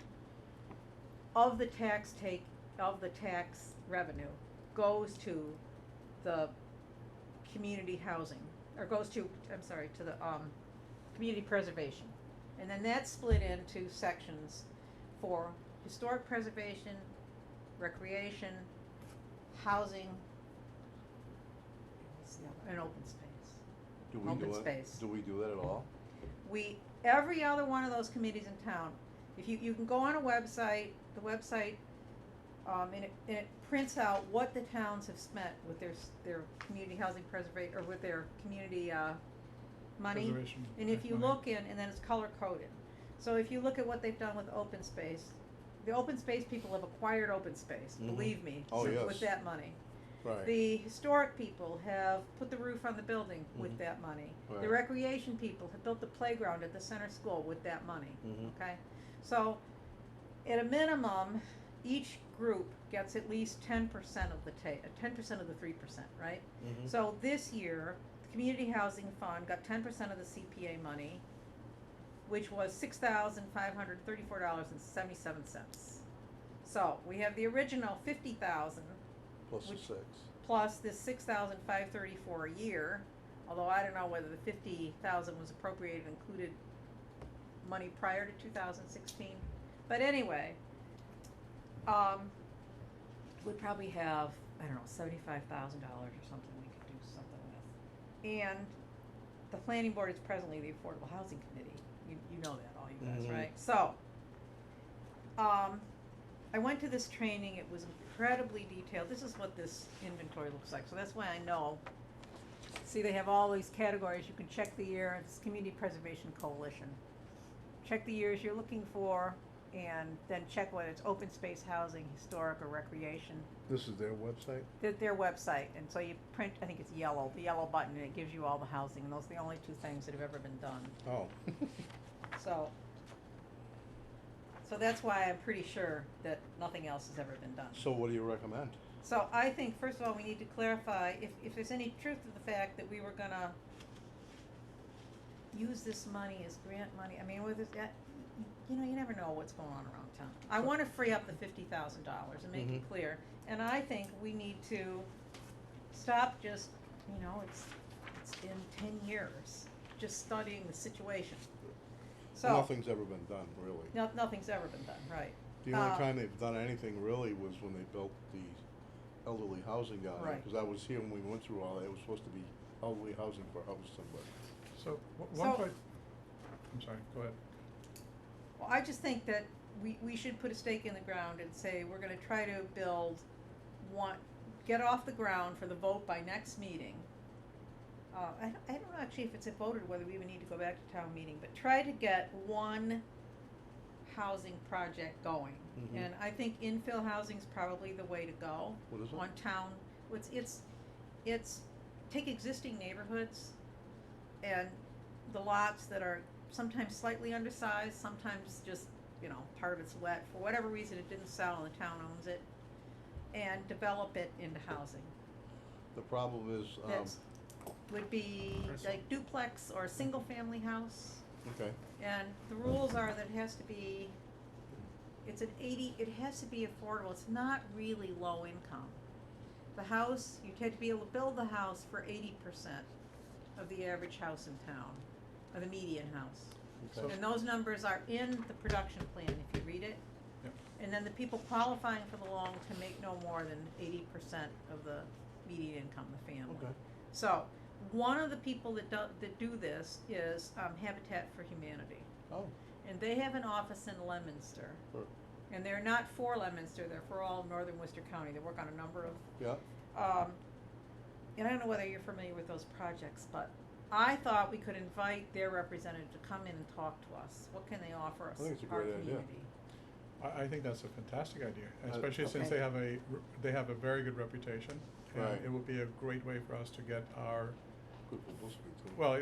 Of the tax revenue goes to the community housing, or goes to, I'm sorry, to the, community preservation. And then that's split into sections for historic preservation, recreation, housing, what's the other, and open space. Do we open do it? space. Do we do that at all? Every other one of those committees in town, if you can go on a website, the website, and it prints out what the towns have spent with their community housing preservation, or with their community, money. Preservation And if Act you money. look in, and then it's color coded. So if you look at what they've done with open space, the open space people have acquired open space, Mhm. believe me, Oh, yes. with that money. Right. The historic people have put the roof on the building with Mhm. that money. The Right. recreation people have built the playground at the center school with that money, Mhm. okay? So, at a minimum, each group gets at least 10% of the 10% of the 3%, right? Mhm. So this year, the Community Housing Fund got 10% of the CPA money, which was $6,534.77. So, we have the original 50,000 Plus the which- 6. plus this 6,534 a year, although I don't know whether the 50,000 was appropriated and included money prior to 2016. But anyway, we probably have, I don't know, $75,000 or something we could do something with. And the planning board is presently the Affordable Housing Committee. You know that, all you guys, Mhm. right? So, I went to this training, it was incredibly detailed. This is what this inventory looks like, so that's why I know. See, they have all these categories, you can check the year, it's Community Preservation Coalition. Check the years you're looking for, and then check whether it's open space housing, historic, or recreation. This is their website? Their website, and so you print, I think it's yellow, the yellow button, and it gives you all the housing, and those are the only two things that have ever been done. Oh. So that's why I'm pretty sure that nothing else has ever been done. So what do you recommend? So I think, first of all, we need to clarify if there's any truth to the fact that we were gonna use this money as grant money. I mean, whether that, you know, you never know what's going on around town. I wanna free up the $50,000 and make it Mhm. clear. And I think we need to stop just, you know, it's been 10 years, just studying the situation. So, Nothing's ever been done, really. nothing's ever been done, right. The only Uh, time they've done anything really was when they built the elderly housing down there. Right. Because I was here when we went through all that. It was supposed to be elderly housing for Hubbardston, but So, one So- point, I'm sorry, go ahead. Well, I just think that we should put a stake in the ground and say, we're gonna try to get off the ground for the vote by next meeting. I don't know actually if it's voted whether we even need to go back to town meeting, but try to get one housing project going. Mhm. And I think infill housing's probably the way to go. What is it? On town, it's take existing neighborhoods and the lots that are sometimes slightly undersized, sometimes just, you know, part of it's wet, for whatever reason it didn't sell and the town owns it, and develop it into housing. the problem is, That's, would be Nice. like duplex or single family house. Okay, And the rules are that it has to be, it has to be affordable, it's not really low income. The house, you had to be able to build the house for 80% of the average house in town, or the median house. okay. And those numbers are in the production plan, if you read it. Yep. And then the people qualifying for the loan can make no more than 80% of the median income, the family. Okay. So, one of the people that do this is Habitat for Humanity. Oh, And they have an office in Leominster. Sure. And they're not for Leominster, they're for all of northern Worcester County. They work on a number of, yeah, and I don't know whether you're familiar with those projects, but I thought we could invite their representative to come in and talk to us. What can they offer us, I think it's a our great idea. community? I think that's a fantastic idea, Uh, especially since okay. they have a very good reputation. And Right. it would be a great way for us to get our, good publicity too. well,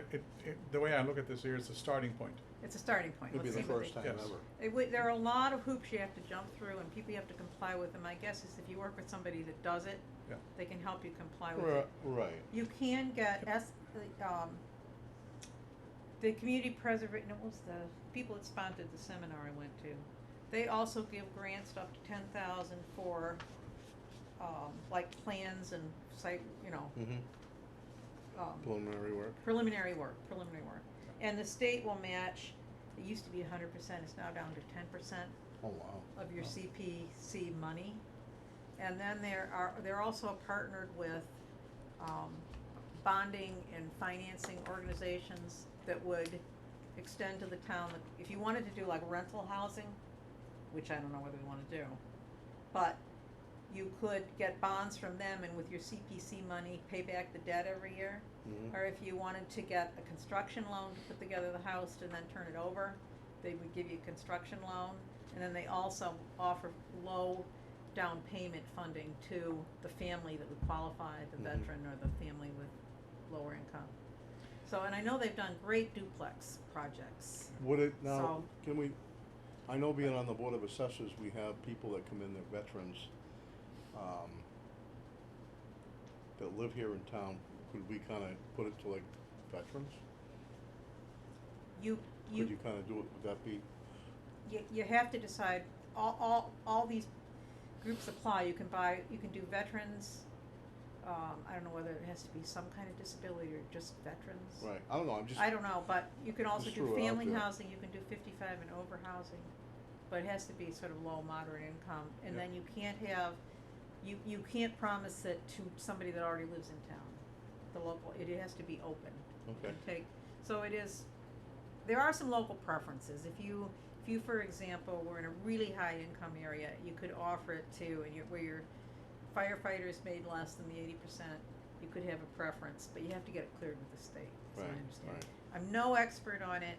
the way I look at this here, it's a starting point. It's a starting point. It'd be Let's the see what first they- time Yes. ever. There are a lot of hoops you have to jump through and people you have to comply with. And my guess is if you work with somebody that does it, Yeah. they can help you comply with Right, it. right. You can get the community preservation, it was the people that sponsored the seminar I went to. They also give grants up to 10,000 for, like plans and site, Mm-hmm. Preliminary work. preliminary work. And the state will match, it used to be 100%, it's now down to 10% Oh, wow. of your Wow. CPC money. And then they're also partnered with, bonding and financing organizations that would extend to the town. If you wanted to do like rental housing, which I don't know whether we wanna do, but you could get bonds from them and with your CPC money, pay back the debt every year. Mm-hmm. Or if you wanted to get a construction loan to put together the house and then turn it over, they would give you a construction loan. And then they also offer low down payment funding to the family that would qualify, the Mhm. veteran or the family with lower income. So, and I know they've done great duplex projects. Would it, now, So- can we, I know being on the Board of Assessors, we have people that come in, that veterans, that live here in town. Could we kinda put it to like veterans? You Could you kinda do it, would that be, you have to decide, all these groups apply, you can do veterans, I don't know whether it has to be some kind of disability or just veterans. right, I don't know, I'm just. I don't know, but you can also Just do threw it out family there. housing, you can do 55 and over housing, but it has to be sort of low, moderate income, and Yeah. then you can't have, you can't promise it to somebody that already lives in town, the local, it has to be open. Okay. So it is, there are some local preferences, if you, for example, were in a really high income area, you could offer it to, where your firefighters made less than the 80%, you could have a preference, but you have to get it cleared with the state, so I Right, understand. right. I'm no expert on it,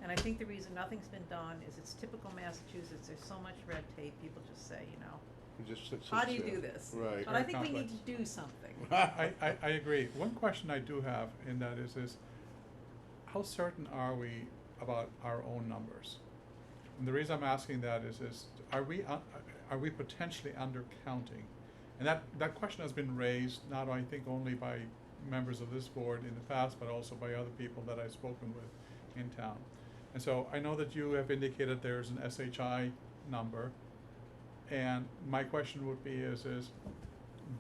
and I think the reason nothing's been done is it's typical Massachusetts, there's so much red tape, people just say, It just sits how do you there. do this? Right. But I Very think we need complex. to do something. I agree. One question I do have in that is how certain are we about our own numbers? And the reason I'm asking that is are we potentially undercounting? And that question has been raised, not I think only by members of this board in the past, but also by other people that I've spoken with in town. And so I know that you have indicated there's an SHI number, and my question would be is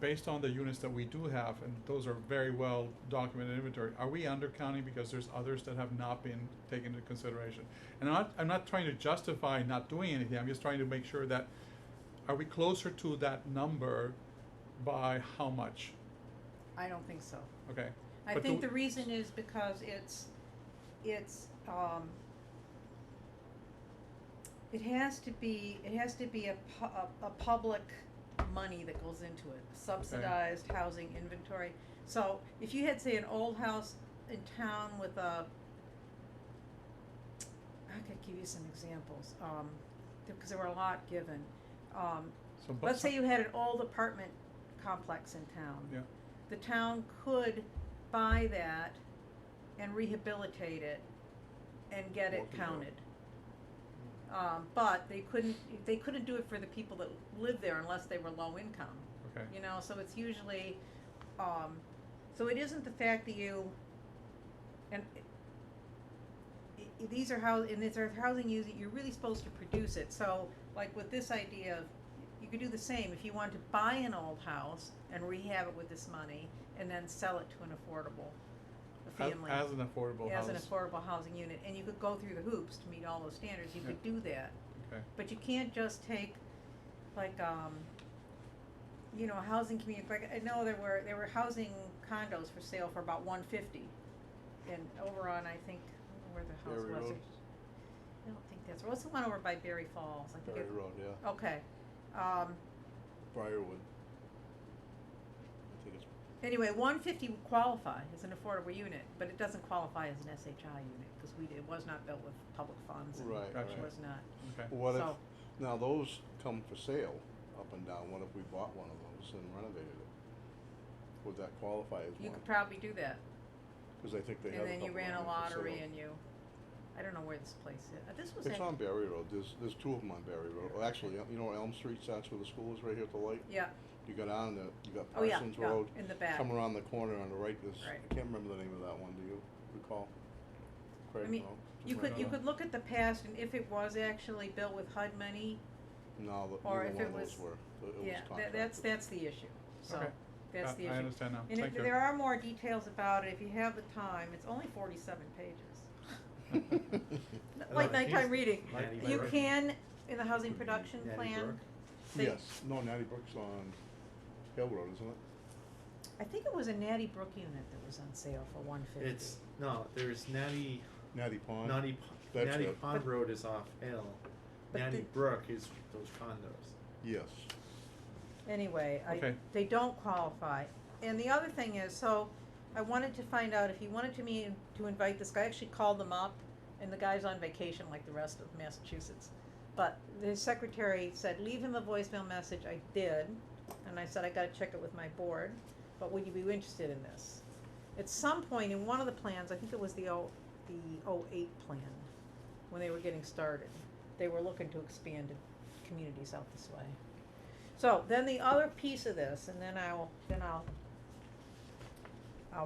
based on the units that we do have, and those are very well documented inventory, are we undercounting because there's others that have not been taken into consideration? And I'm not trying to justify not doing anything, I'm just trying to make sure that, are we closer to that number by how much? I don't think so. Okay. I But think do- the reason is because it has to be a public money that goes into it, subsidized housing inventory. So if you had, say, an old house in town with I could give you some examples, because there were a lot given. So but Let's say some- you had an old apartment complex in town. Yeah. The town could buy that and rehabilitate it and get it What to do. counted. But they couldn't do it for the people that live there unless they were low income, Okay. so it's usually, So it isn't the fact that you, and these are and these are housing use, you're really supposed to produce it. So like with this idea of, you could do the same, if you want to buy an old house and rehab it with this money and then sell it to an affordable family. As an affordable house. As an affordable housing unit, and you could go through the hoops to meet all those standards, you could do that. Okay. But you can't just take, like, you know, a housing community, like, I know there were housing condos for sale for about $150, and over on, I think, I don't know where the house Berry was. Road? I don't think that's, what's the one over by Berry Falls? I think Berry it- Road, yeah. Okay, Briarwood. I think it's, anyway, 150 would qualify as an affordable unit, but it doesn't qualify as an SHI unit, because it was not built with public funds, and Right, Gotcha. it was not. Okay. what if, So- now those come for sale up and down, what if we bought one of those and renovated it? Would that qualify as You one? could probably do that. Cause I think they have And a then you couple ran of a them for lottery sale. and you, I don't know where this place is. This was It's at, on Berry Road, there's two of them on Berry Road, well, actually, you know where Elm Street, that's where the school is, right here at the light? yeah, You go down you got oh yeah, Parsons yeah, Road, in the back. come around the corner on the right, there's, Right. I can't remember the name of that one, do you recall? Craig, I mean, no? You Right could, you on. could look at the past, and if it was actually built with HUD money, No, or neither if one it of those was- were, it was yeah, contracted. that's the issue, so, Okay. that's the issue. I understand now. And Thank you. there are more details about it, if you have the time, it's only 47 pages. Like No, nighttime he's- reading. Natty You Brook. can, in the housing production Natty plan, Brook? they- Yes, no, Natty Brook's on Hill Road, isn't it? I think it was a Natty Brook unit that was on sale for 150. It's, no, there's Natty, Natty Pond? Natty That's it. Pond But- Road is off Hill. but Natty the- Brook is those condos. Yes. Anyway, Okay. they don't qualify. And the other thing is, so I wanted to find out if he wanted to invite this guy. I actually called him up, and the guy's on vacation like the rest of Massachusetts. But his secretary said, leave him a voicemail message. I did, and I said, I gotta check it with my board, but would you be interested in this? At some point in one of the plans, I think it was the 08 plan, when they were getting started, they were looking to expand communities out this way. So then the other piece of this, and then I'll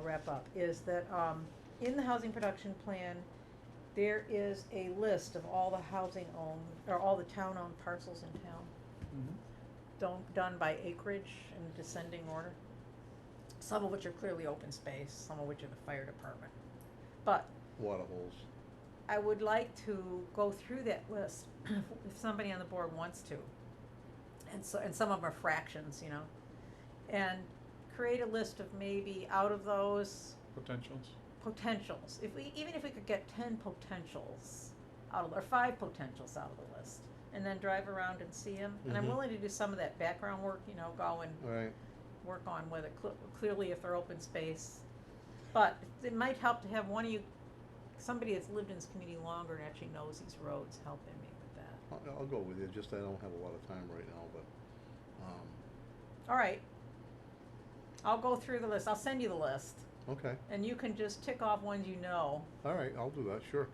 wrap up, is that in the housing production plan, there is a list of all the housing owned, or all the town-owned parcels in town, Mhm. done by acreage in descending order. Some of which are clearly open space, some of which are the fire department. But Water holes. I would like to go through that list if somebody on the board wants to. And some of them are fractions, you know, and create a list of maybe out of those Potentials. potentials, even if we could get 10 potentials or 5 potentials out of the list, and then drive around and see them. And I'm Mhm. willing to do some of that background work, you know, go and Right. work on whether clearly if they're open space. But it might help to have one of you, somebody that's lived in this community longer and actually knows these roads, helping me with that. I'll go with you, just I don't have a lot of time right now, but, All right. I'll go through the list. I'll send you the list, okay, and you can just tick off ones you know. all right, I'll do that, sure.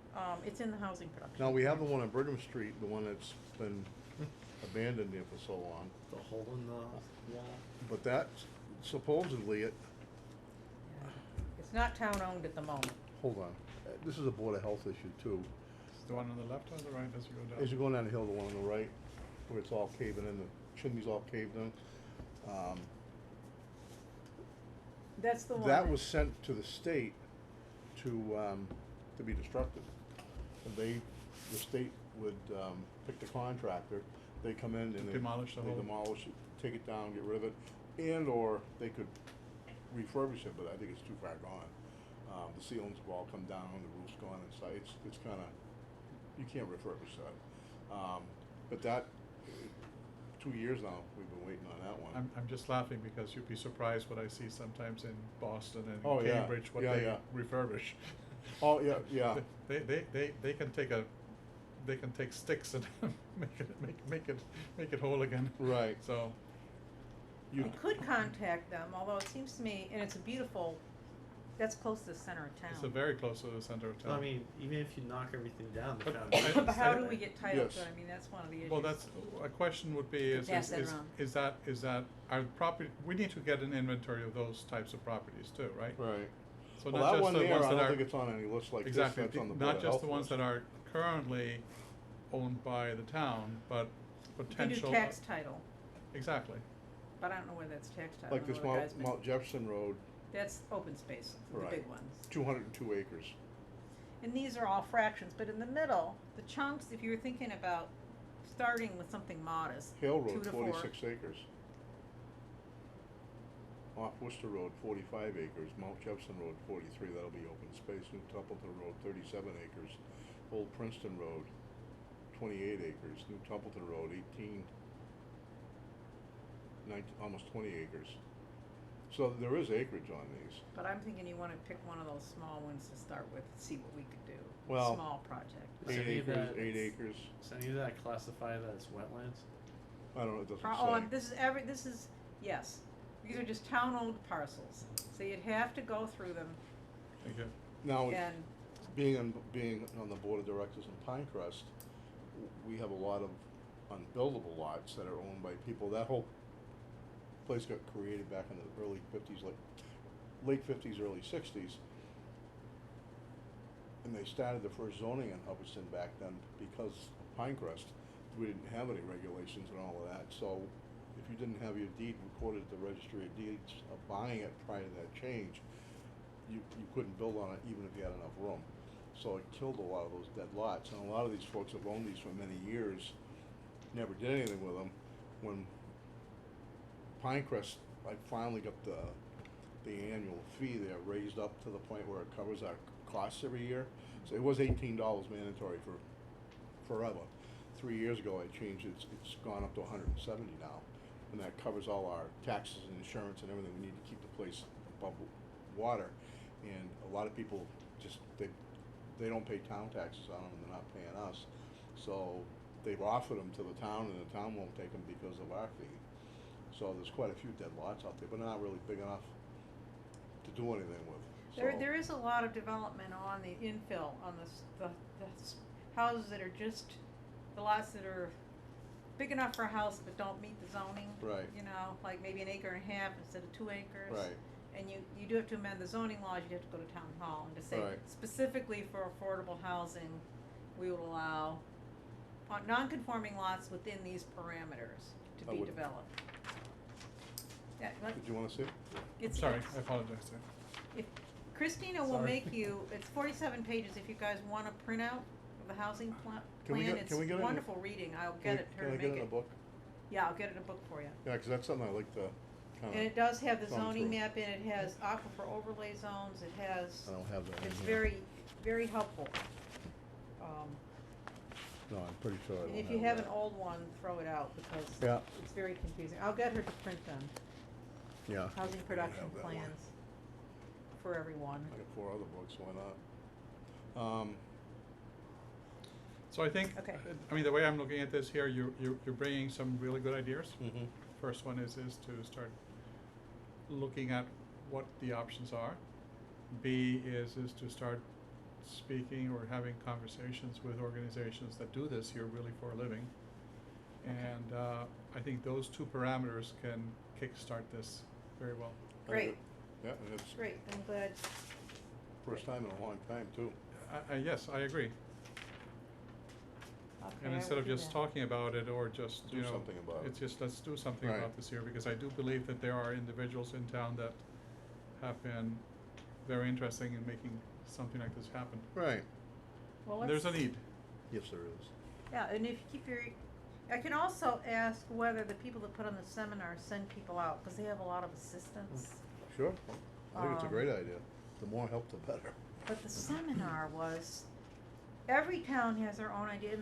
It's in the housing production. Now, we have the one on Brigham Street, the one that's been abandoned there for so long, The hole in the wall. but that supposedly Yeah. It's not town-owned at the moment. hold on, this is a Board of Health issue too. The one on the left or the right as you go down? As you're going down the hill, the one on the right, where it's all caving in, the chimney's all caved in. That's the one. That was sent to the state to be destructed. And the state would, pick the contractor, they come in and they Demolish the whole- demolish it, take it down, get rid of it, and or they could refurbish it, but I think it's too far gone. The ceilings have all come down, the roof's gone inside, it's kinda, you can't refurbish that. But that, 2 years now, we've been waiting on that one. I'm just laughing because you'd be surprised what I see sometimes in Boston and Oh, yeah. Cambridge, what Yeah, they yeah. refurbish. Oh, yeah, yeah. They can take sticks and make it whole again. Right. So, You, I could contact them, although it seems to me, and it's a beautiful That's close to the center of town. It's a very close to the center of So, town. I mean, even if you knock everything down, the But- foundation. But how do we get title Yes. to it? I mean, that's one of the issues. Well, that's, a question would be Pass that around. is that our property, we need to get an inventory of those types of properties too, right? Right. So Well, not that just one the there, ones I that don't are. think it's on any list like this, Exactly, that's on the Board not of just Health the ones list. that are currently owned by the town, but You can potential. do tax title, Exactly, but I don't know whether that's tax title. Like or this whether the guy's Mount Jefferson Road, That's open space, the Right. big ones. 202 acres. And these are all fractions, but in the middle, the chunks, if you're thinking about starting with something modest, Hale 2 Road, to 4. 46 acres. Off Worcester Road, 45 acres. Mount Jefferson Road, 43, that'll be open space. New Templeton Road, 37 acres. Old Princeton Road, 28 acres. New Templeton Road, almost 20 acres. So there is acreage on these. But I'm thinking you wanna pick one of those small ones to start with, see what we could do. Well, Small project. Is 8 any of acres, that- 8 acres. Is any of that classified as wetlands? I don't know, it doesn't Oh, say. and this is, yes, these are just town-owned parcels, so you'd have to go through them thank you. Now, and, being on the board of directors in Pinecrest, we have a lot of unbuildable lots that are owned by people. That whole place got created back in the early 50s, like late 50s, early 60s. And they started the first zoning in Hubbardston back then because of Pinecrest. We didn't have any regulations and all of that, so if you didn't have your deed recorded at the registry of deeds of buying it prior to that change, you couldn't build on it even if you had enough room. So it killed a lot of those dead lots, and a lot of these folks have owned these for many years, never did anything with them. When Pinecrest, I finally got the annual fee there raised up to the point where it covers our costs every year. So it was $18 mandatory for forever. 3 years ago, I changed it, it's gone up to 170 now. And that covers all our taxes and insurance and everything we need to keep the place above water. And a lot of people just, they don't pay town taxes on them, and they're not paying us. So they've offered them to the town, and the town won't take them because of our fee. So there's quite a few dead lots out there, but they're not really big enough to do anything with. there is a lot of development on the infill, on the houses that are just, the lots that are big enough for a house but don't meet the zoning. Right. You know, like maybe an acre and a half instead of 2 acres. Right. And you do have to amend the zoning laws, you have to go to town hall and to say Right. specifically for affordable housing, we will allow non-conforming lots within these parameters to I be would- developed. Yeah, Did you wanna see it? it's, Sorry, it's- I apologize, sir. if Christina will Sorry. make you, it's 47 pages if you guys want a printout of the housing Can we plan, get- it's can we get it in a- wonderful reading, I'll get it, her Can to I make get it in a it. book? Yeah, I'll get it in a book for you. Yeah, 'cause that's something I like to And kinda, it does have the thumb zoning through. map in it, has aquifer overlay zones, it has, I don't have that in it's here. very, very helpful. No, I'm pretty sure I don't And have if you have an that. old one, throw it out because Yeah. it's very confusing. I'll get her to print them, Yeah. housing I production have that one. plans for everyone. I got 4 other books, why not? So I think, Okay. I mean, the way I'm looking at this here, you're bringing some really good ideas. Mm-hmm. First one is to start looking at what the options are. B is to start speaking or having conversations with organizations that do this here really for a living. And I think those 2 parameters can kickstart this very well. Great, Yeah, and it's great, I'm glad. first time in a long time, too. Yes, I agree. Okay, And I instead will of do just that. talking about it or just, Do you know, something about it. it's just, let's do something Right. about this here, because I do believe that there are individuals in town that have been very interesting in making something like this happen. Right. Well, And there's a let's- need. Yes, there is. Yeah, and if you keep your, I can also ask whether the people that put on the seminar send people out, cause they have a lot of assistance. Sure. I think it's a Um, great idea. The more help, the better. But the seminar was, every town has their own idea.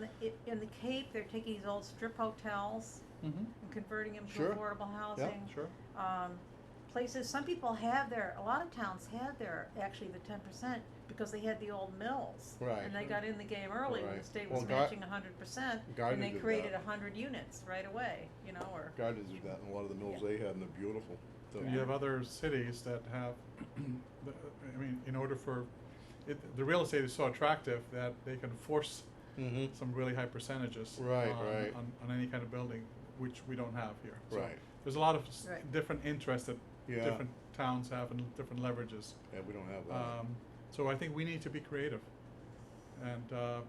In the Cape, they're taking these old strip hotels Mm-hmm. and converting them to Sure. affordable housing. Sure. Places, some people have a lot of towns had actually the 10% because they had the old mills. Right. And they got in the game early when the Right. state was Well, matching 100%, Gardner and they did created that. 100 units right away, or. Gardner did that in a lot of the mills Yeah. they had, and they're beautiful. the. You have other cities that have, I mean, in order for, the real estate is so attractive that they can force Mm-hmm, some really high percentages Right, on, right. on any kind of building, which we don't have here. So right, there's a lot of Right. different interests that yeah, different towns have and different leverages. yeah, we don't have that. So I think we need to be creative. And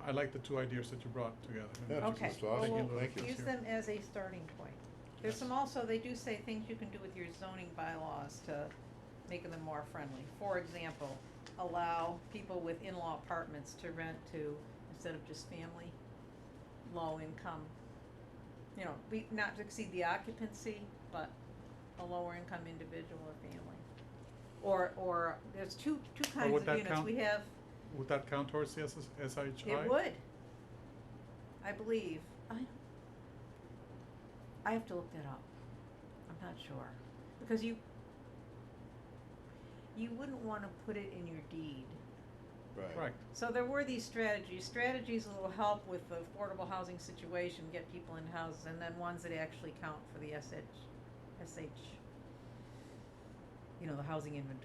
I like the two ideas that you brought together. Yeah, And Okay, that's awesome. well, we'll Thank you. use them as a starting point. There's Yes. some also, they do say things you can do with your zoning bylaws to make them more friendly. For example, allow people with in-law apartments to rent to, instead of just family, low income. You know, not to exceed the occupancy, but a lower income individual or family. Or there's two kinds would of that units. count? We have, would that count towards the SHI? it would. I believe. I have to look that up. I'm not sure. Because you wouldn't wanna put it in your deed. Right. So there were these strategies. Strategies that will help with the affordable housing situation, get people in houses, and then ones that actually count for the SH, you know, the housing inventory.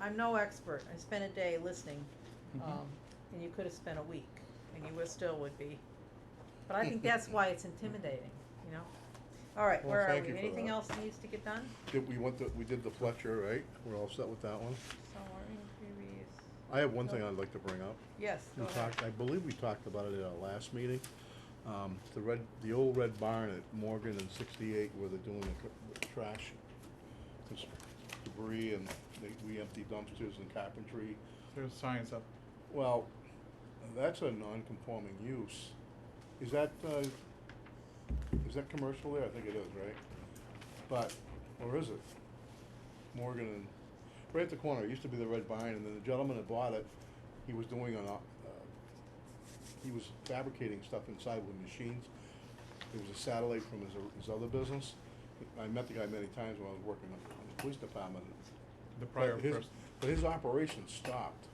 I'm no expert. I spent a day listening, Mhm. and you could have spent a week, and you still would be. But I think that's why it's intimidating, you know? All right, Well, where are thank we? you for Anything that. else needs to get done? We did the Fletcher, right? We're all set with that one? So our inquiries. I have one thing No. I'd like to bring up. Yes, go We ahead. talked, I believe we talked about it at our last meeting. The old red barn at Morgan and 68 where they're doing the trash, this debris, and we empty dumpsters and carpentry. There's signs up. Well, that's a non-conforming use. Is that commercial there? I think it is, right? But, or is it? Morgan and, right at the corner, it used to be the red barn, and then the gentleman that bought it, he was doing he was fabricating stuff inside with machines. It was a satellite from his other business. I met the guy many times when I was working on the police department. The prior But his- person. But his operation stopped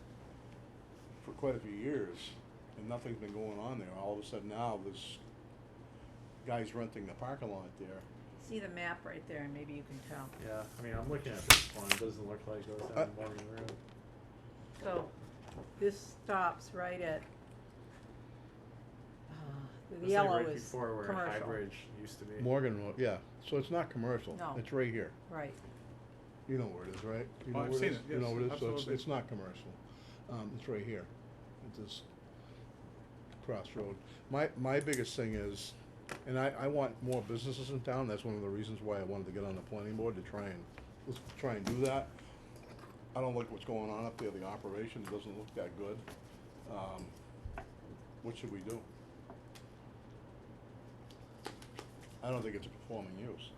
for quite a few years, and nothing's been going on there. All of a sudden now, this guy's renting the parking lot there. See the map right there, and maybe you can tell. Yeah, I mean, I'm looking at this one, it doesn't look like it goes down Morgan Road. So, this stops right at, the It's yellow like right is before where High commercial. Bridge used to be. Morgan Road, yeah, so it's not commercial. No. It's right here. Right. You know where it is, right? You Oh, know I've where seen is? it, You know yes, where it is, so absolutely. it's not commercial. It's right here, at this crossroad. My biggest thing is, and I want more businesses in town, that's one of the reasons why I wanted to get on the planning board, to try and do that. I don't like what's going on up there, the operation doesn't look that good. What should we do? I don't think it's a performing use.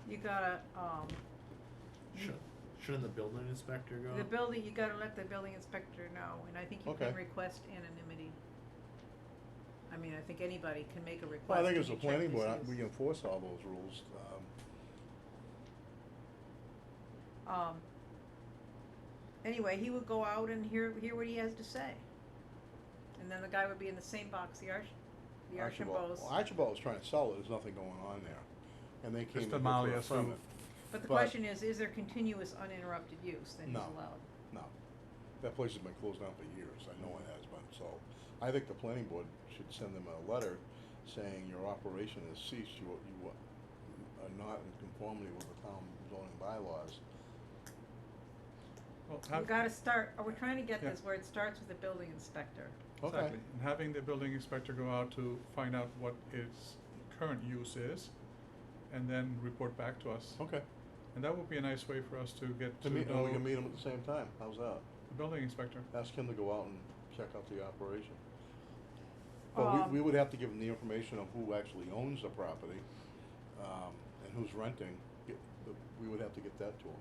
You gotta, Shouldn't the building inspector go? the building, you gotta let the building inspector know, and I think you can Okay. request anonymity. I mean, I think anybody can make a request. Well, I think to as a be checked planning as board, use. we enforce all those rules. Anyway, he would go out and hear what he has to say. And then the guy would be in the same box, the Archambault's. Well, Archibald was trying to sell it, there's nothing going on there, and they came Mr. in Mali for a assumed. permit. But the but- question is there continuous uninterrupted use that he's No. allowed? No, that place has been closed down for years, I know it has been, so I think the planning board should send them a letter saying your operation has ceased, you are not in conformity with the town zoning bylaws. Well, You gotta start, we're trying to get Yeah. this where it starts with the building inspector. Okay. Exactly. And having the building inspector go out to find out what its current use is, and then report back to us. Okay, And that would be a nice way for us to get to to meet, and know we can the meet them at the same time, how's that? building inspector. Ask him to go out and check out the operation. But we would have to give him the information of who actually owns the property, and who's renting, we would have to get that to him.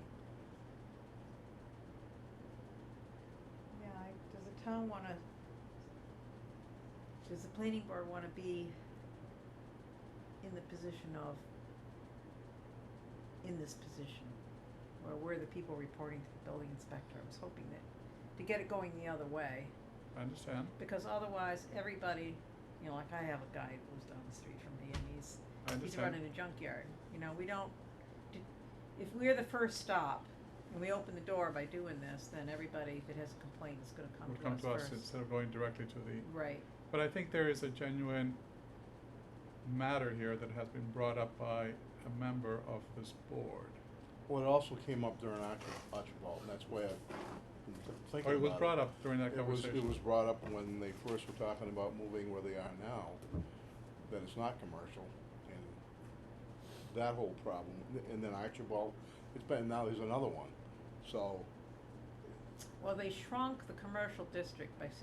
Yeah, does the town wanna, does the planning board wanna be in the position of, in this position? Where we're the people reporting to the building inspector? I was hoping that, to get it going the other way, I understand. because otherwise, everybody, you know, like I have a guy who lives down the street from me and he's I understand. running a junkyard. You know, we don't, if we're the first stop and we open the door by doing this, then everybody that has a complaint is gonna Would come come to us first. instead of going directly to the, Right, but I think there is a genuine matter here that has been brought up by a member of this board. Well, it also came up during Archibald, and that's why I've been thinking Or about it was brought up during that It was conversation. brought up when they first were talking about moving where they are now, that it's not commercial, and that whole problem, and then Archibald, now there's another one, so, well, they shrunk the commercial district by 60%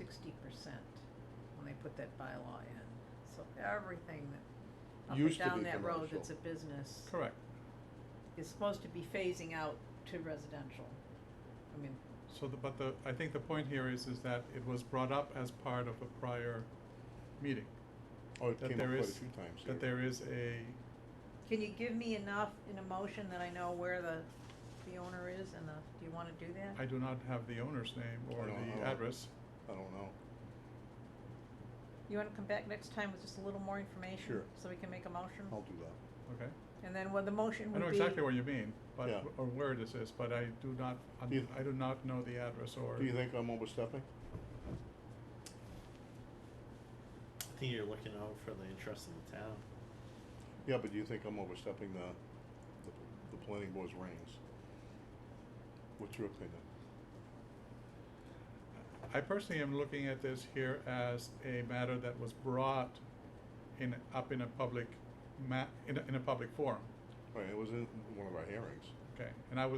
when they put that bylaw in, so everything that up and Used to down be that road commercial. that's a business Correct. is supposed to be phasing out to residential. I mean, So I think the point here is that it was brought up as part of a prior meeting. oh, it That came up there quite a is- few times That here. there is a, can you give me enough in a motion that I know where the owner is and do you wanna do that? I do not have the owner's name or I don't the know. address. I don't know. You wanna come back next time with just a little more information? Sure. So we can make a motion? I'll do that. Okay. And then what the motion I would be. know exactly what you mean, but, Yeah. or where this is, but I do not, You- I do not know the address or. Do you think I'm overstepping? I think you're looking out for the interest of the town. Yeah, but do you think I'm overstepping the planning board's reins? What's your opinion? I personally am looking at this here as a matter that was brought up in a public in a public forum, Right, it was in one of our hearings. okay? And I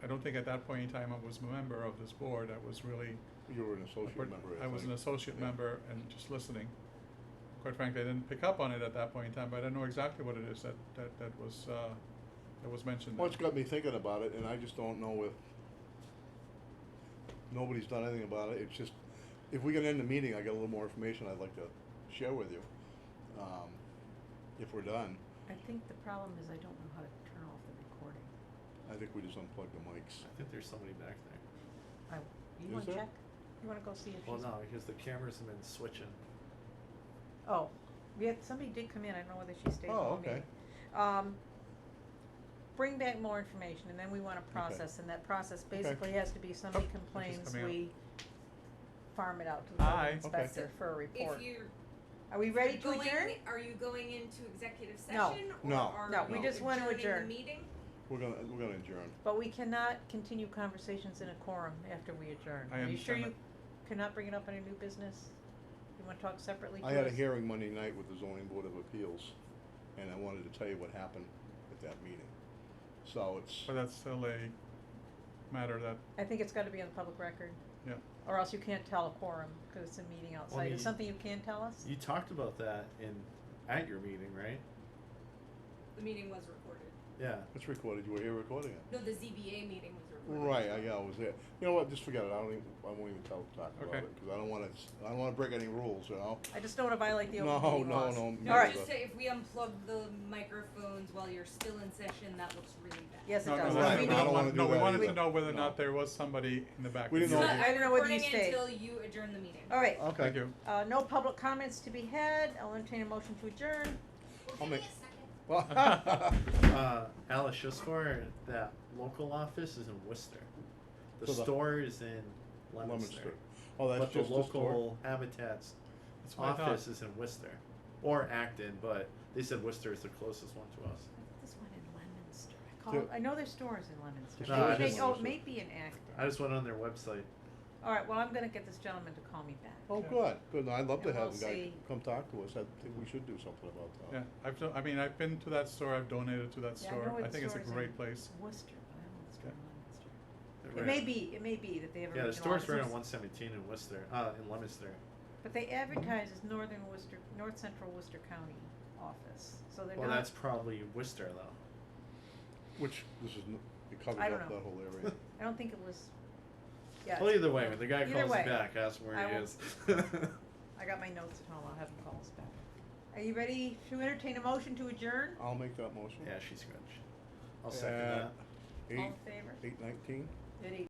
don't think at that point in time I was a member of this board, I was really. You were an associate member, I I was an think. associate Yeah. member and just listening. Quite frankly, I didn't pick up on it at that point in time, but I know exactly what it is that was mentioned Well, there. it's got me thinking about it, and I just don't know if nobody's done anything about it. It's just, if we can end the meeting, I got a little more information I'd like to share with you, if we're done. I think the problem is I don't know how to turn off the recording. I think we just unplug the mics. I think there's somebody back there. You Is wanna there? check? You wanna go see if she's? Well, no, because the cameras have been switching. Oh, yeah, somebody did come in, I don't know whether she stayed the Oh, whole okay. meeting. Bring back more information, and then we want a process, and that process basically has to be somebody Oh, she's complains, coming out. we farm it out to the Aye. building Okay. inspector for a report. If you're Are we ready to going, adjourn? are you going into executive No. session? No. Or No, are we you just want to adjourning adjourn. the meeting? We're gonna adjourn. But we cannot continue conversations in a quorum after we adjourn. I Are you sure understand you cannot bring it up under new business? You wanna talk separately to I had a us? hearing Monday night with the zoning board of appeals, and I wanted to tell you what happened at that meeting. So it's, But that's still a matter that, I think it's gotta be on the public record, yeah. or else you can't tell a quorum, cause it's a meeting outside. you- Is something you can tell us? You talked about that at your meeting, right? The meeting was recorded. Yeah. it's recorded, you were here recording it. No, the ZBA meeting was recorded. Right, I was there. You know what, just forget it, I won't even talk about Okay. it, cause I don't wanna break any rules, you know? I just don't wanna violate the No, open meeting no, laws. no, No, All right. just say if we unplug the microphones while you're still in session, that looks really bad. Yes, it No, does. no, Right, no, We I don't need- wanna do no, we that wanted to either. know whether or No. not there was somebody in the back. We of didn't the know room. if I don't know whether you Recording stayed. until you adjourn the meeting. All right, Okay. Thank you. no public comments to be had, I'll entertain a motion to adjourn. I'll make. Alice, just for that local office is in Worcester. The So the- store is in Leominster. Leominster. Oh, that's But the just the store? local Habitat's That's what I thought. office is in Worcester. Or Acton, but they said Worcester is the closest one to us. This one in Leominster. There- I know there's stores in Leominster. No, I Maybe- just- oh, it may be in Acton. I just went on their website. All right, well, I'm gonna get this gentleman to call me back. Oh, good, good, no, I'd love to And have we'll the guy see. come talk to us, I think we should do something about Yeah, that. I've been to that store, I've donated to that Yeah, I know store, where I the think it's a store is great in place. Worcester, but I don't know the store in Leominster. They're It right- may be that they have Yeah, the original store's right on offices, 117 in Worcester, in Leominster. but they advertise as Northern Worcester, North Central Worcester County office, so they're Well, not. that's probably Worcester though. Which, this is, it covers I don't up know. that whole area. I don't think it was, yeah. Well, either way, when the guy Either calls way, me back, ask him where I he will- is. I got my notes at home, I'll have him call us back. Are you ready to entertain a motion to adjourn? I'll make that motion. Yeah, she's good. I'll second that. All in favor? 8:19? Did he?